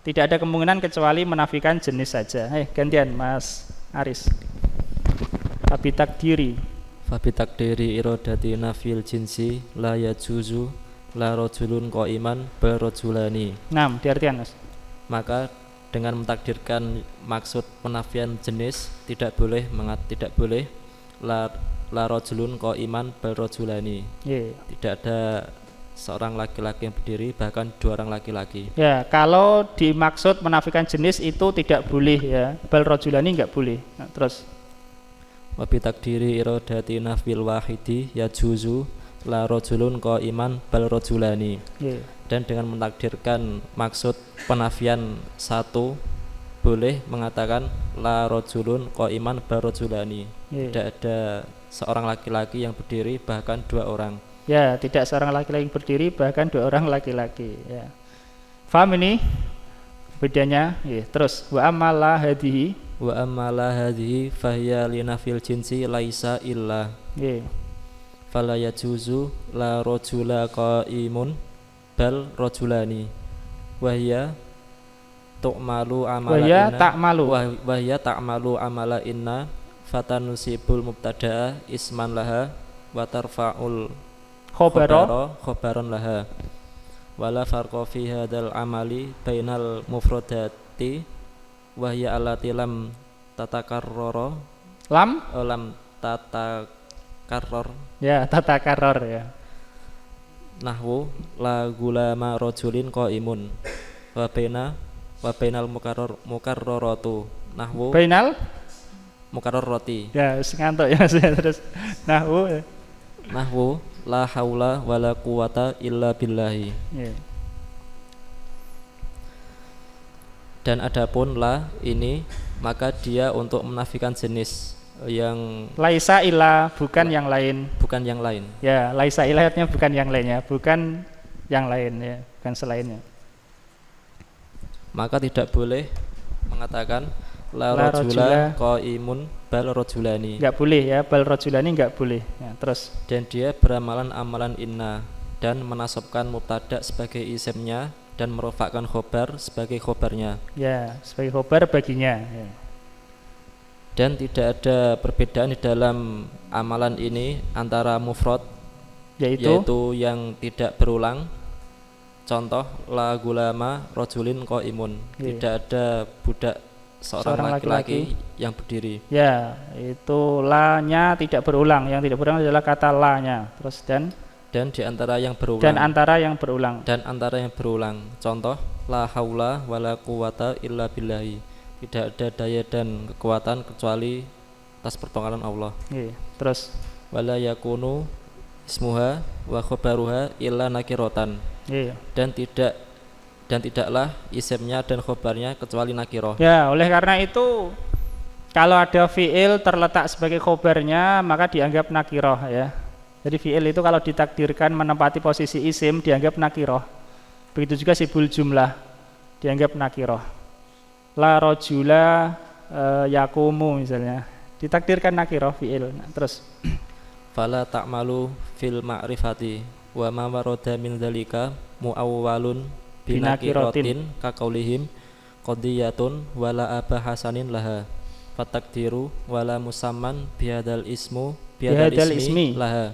Speaker 5: tidak ada kemungkinan kecuali menafikan jenis saja. Gantian Mas Aris. Fabi takdiri
Speaker 8: irodati nafil jinsi la yajuzu la rojulun qaiman bal rojulani.
Speaker 5: Nah, diartikan Mas.
Speaker 8: Maka dengan mentakdirkan maksud penafian jenis tidak boleh la rojulun qaiman bal rojulani. Tidak ada seorang laki-laki yang berdiri, bahkan dua orang laki-laki.
Speaker 5: Ya, kalau dimaksud menafikan jenis itu tidak boleh, ya. Bal rojulani enggak boleh. Nah, terus
Speaker 8: wabi takdiri irodati nafil wahidi yajuzu la rojulun qaiman bal rojulani. Dan dengan mentakdirkan maksud penafian satu boleh mengatakan la rojulun qaiman bal rojulani. Tidak ada seorang laki-laki yang berdiri, bahkan dua orang.
Speaker 5: Ya, tidak seorang laki-laki berdiri, bahkan dua orang laki-laki, ya. Paham ini bedanya? Ya. Terus wa amala hadhihi fahiya linafil jinsi laisa illa. Fala yajuzu la rajula qaimun bal rajulani. Wahya ta'malu amala inna fatanusibul mubtada'a isman laha wa tarfa'ul khobaron laha.
Speaker 8: wala farqa fi hadzal amali bainal mufradati wa hiya allati lam tatakarrara lam tatakarrar
Speaker 5: ya tatakarrar ya.
Speaker 8: Nahwu la gulama rajulin qaimun wa bainal mukarraratu nahwu
Speaker 5: bainal
Speaker 8: mukarrarati
Speaker 5: ya ngantuk ya terus
Speaker 8: nahwu la haula wala quwata illa billahi
Speaker 5: yeah.
Speaker 8: Dan adapun la ini maka dia untuk menafikan jenis yang
Speaker 5: laisa illa bukan yang lain ya, laisa illa artinya bukan yang lainnya, bukan yang lain ya, bukan selainnya.
Speaker 8: Maka tidak boleh mengatakan la rajula qaimun bal rajulani,
Speaker 5: enggak boleh ya, bal rajulani enggak boleh ya, terus
Speaker 8: dan dia beramalan amalan inna dan menasabkan mubtada sebagai isimnya dan merofakkan khobar sebagai khobarnya
Speaker 5: ya, sebagai khobar baginya ya.
Speaker 8: Dan tidak ada perbedaan di dalam amalan ini antara mufrad yaitu yang tidak berulang. Contoh la gulama rajulin qaimun, tidak ada budak seorang laki-laki yang berdiri.
Speaker 5: Ya, itu la-nya tidak berulang. Yang tidak berulang adalah kata la-nya. Terus
Speaker 8: dan di antara yang berulang. Dan antara yang berulang. Contoh la haula wala quwata illa billahi. Tidak ada daya dan kekuatan kecuali atas pertolongan Allah.
Speaker 5: Terus
Speaker 8: wala yakunu ismuha wa khabaruha illa nakiratan. Dan tidaklah isimnya dan khobarnya kecuali nakirah.
Speaker 5: Ya, oleh karena itu kalau ada fiil terletak sebagai khobarnya maka dianggap nakirah ya. Jadi fiil itu kalau ditakdirkan menempati posisi isim dianggap nakirah. Begitu juga sibul jumlah dianggap nakirah. La rajula yakumu misalnya ditakdirkan nakirah fiil. Nah, terus
Speaker 8: fala ta'malu fil ma'rifati wa ma warada min dzalika muawwalun binakiratin kaqaulihim qadiyatun wala aba hasanin laha fatakdiru wala musamman bihadal ismi laha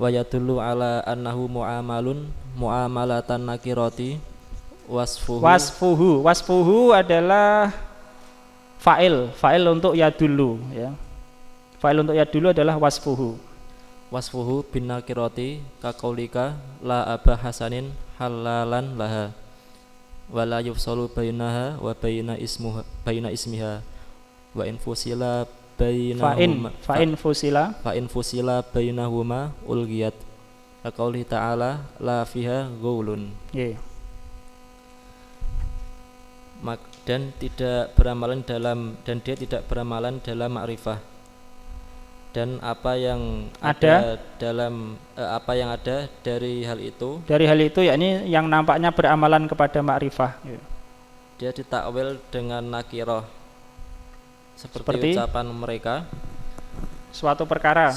Speaker 8: wa yadullu ala annahu muamalatan nakirati wasfuhu adalah fa'il untuk yadullu ya. Fa'il untuk yadullu adalah wasfuhu bin nakirati kaqaulika la aba hasanin halalan laha wala yufsalu bainaha wa baina ismiha wa in fusila bainahuma
Speaker 5: fa in fusila bainahuma ulgiyat kaqauli ta'ala la fiha ghaulun. Dan dia tidak beramalan dalam ma'rifah. Dan apa yang ada dari hal itu yakni yang nampaknya beramalan kepada ma'rifah dia ditakwil dengan nakirah seperti ucapan mereka suatu perkara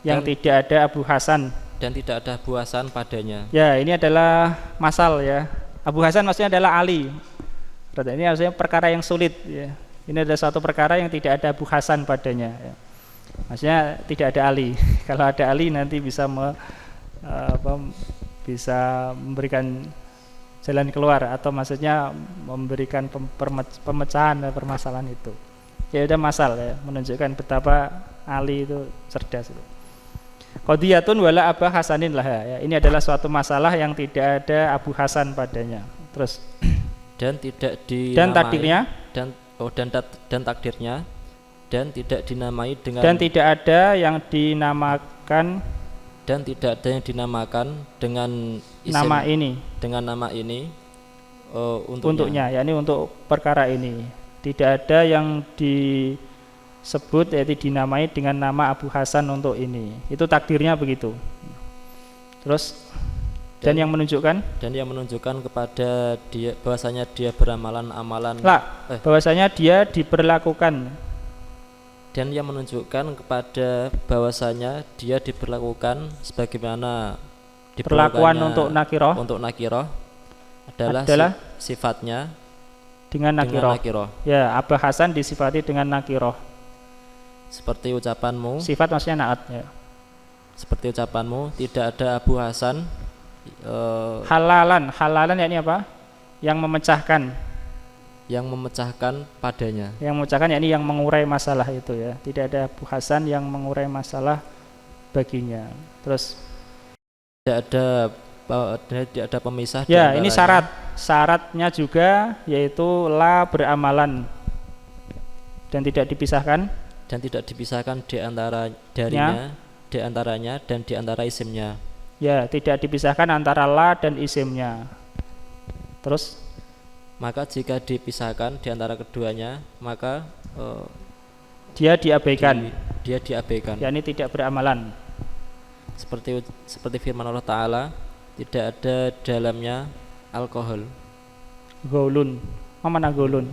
Speaker 5: yang tidak ada Abu Hasan dan tidak ada Abu Hasan padanya. Ya, ini adalah masal ya. Abu Hasan maksudnya adalah Ali. Berarti ini maksudnya perkara yang sulit ya. Ini adalah suatu perkara yang tidak ada Abu Hasan padanya ya. Maksudnya tidak ada Ali. Kalau ada Ali nanti bisa bisa memberikan jalan keluar atau maksudnya memberikan pemecahan permasalahan itu. Ya udah masal ya, menunjukkan betapa Ali itu cerdas itu. Qadiyatun wala Aba Hasanin laha ya. Ini adalah suatu masalah yang tidak ada Abu Hasan padanya. Terus dan tidak dinamai dan takdirnya dan tidak dinamai dengan dan tidak ada yang dinamakan dengan isim, nama ini untuknya yakni untuk perkara ini tidak ada yang disebut yaitu dinamai dengan nama Abu Hasan untuk ini, itu takdirnya begitu. Terus dan yang menunjukkan kepada dia bahwasanya dia beramalan bahwasanya dia diberlakukan, dan yang menunjukkan kepada bahwasanya dia diberlakukan sebagaimana perlakuan untuk nakirah adalah sifatnya dengan nakirah. Ya, Abu Hasan disifati dengan nakirah.
Speaker 8: Seperti ucapanmu.
Speaker 5: Sifat maksudnya naat ya.
Speaker 8: Seperti ucapanmu, tidak ada Abu Hasan.
Speaker 5: Halalan yakni apa? Yang
Speaker 8: memecahkan padanya.
Speaker 5: Yang memecahkan yakni yang mengurai masalah itu ya. Tidak ada Abu Hasan yang mengurai masalah baginya. Terus
Speaker 8: tidak ada pemisah.
Speaker 5: Ya, ini syaratnya juga yaitu la beramalan dan tidak dipisahkan
Speaker 8: di antaranya dan di antara isimnya.
Speaker 5: Ya, tidak dipisahkan antara la dan isimnya. Terus
Speaker 8: maka jika dipisahkan di antara keduanya, maka
Speaker 5: dia diabaikan. Ya, ini tidak beramalan.
Speaker 8: Seperti firman Allah Ta'ala, tidak ada dalamnya alkohol.
Speaker 5: Gaulun. Mana gaulun?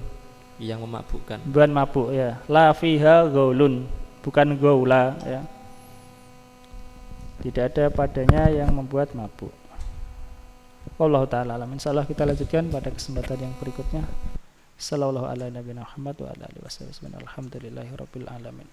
Speaker 8: Yang memabukkan.
Speaker 5: Bukan mabuk ya. La fiha gaulun, bukan gaula ya. Tidak ada padanya yang membuat mabuk. Wallahu ta'ala alam. Insyaallah kita lanjutkan pada kesempatan yang berikutnya. Sallallahu ala nabiyina Muhammad wa ala alihi wasallam. Alhamdulillahirabbil alamin.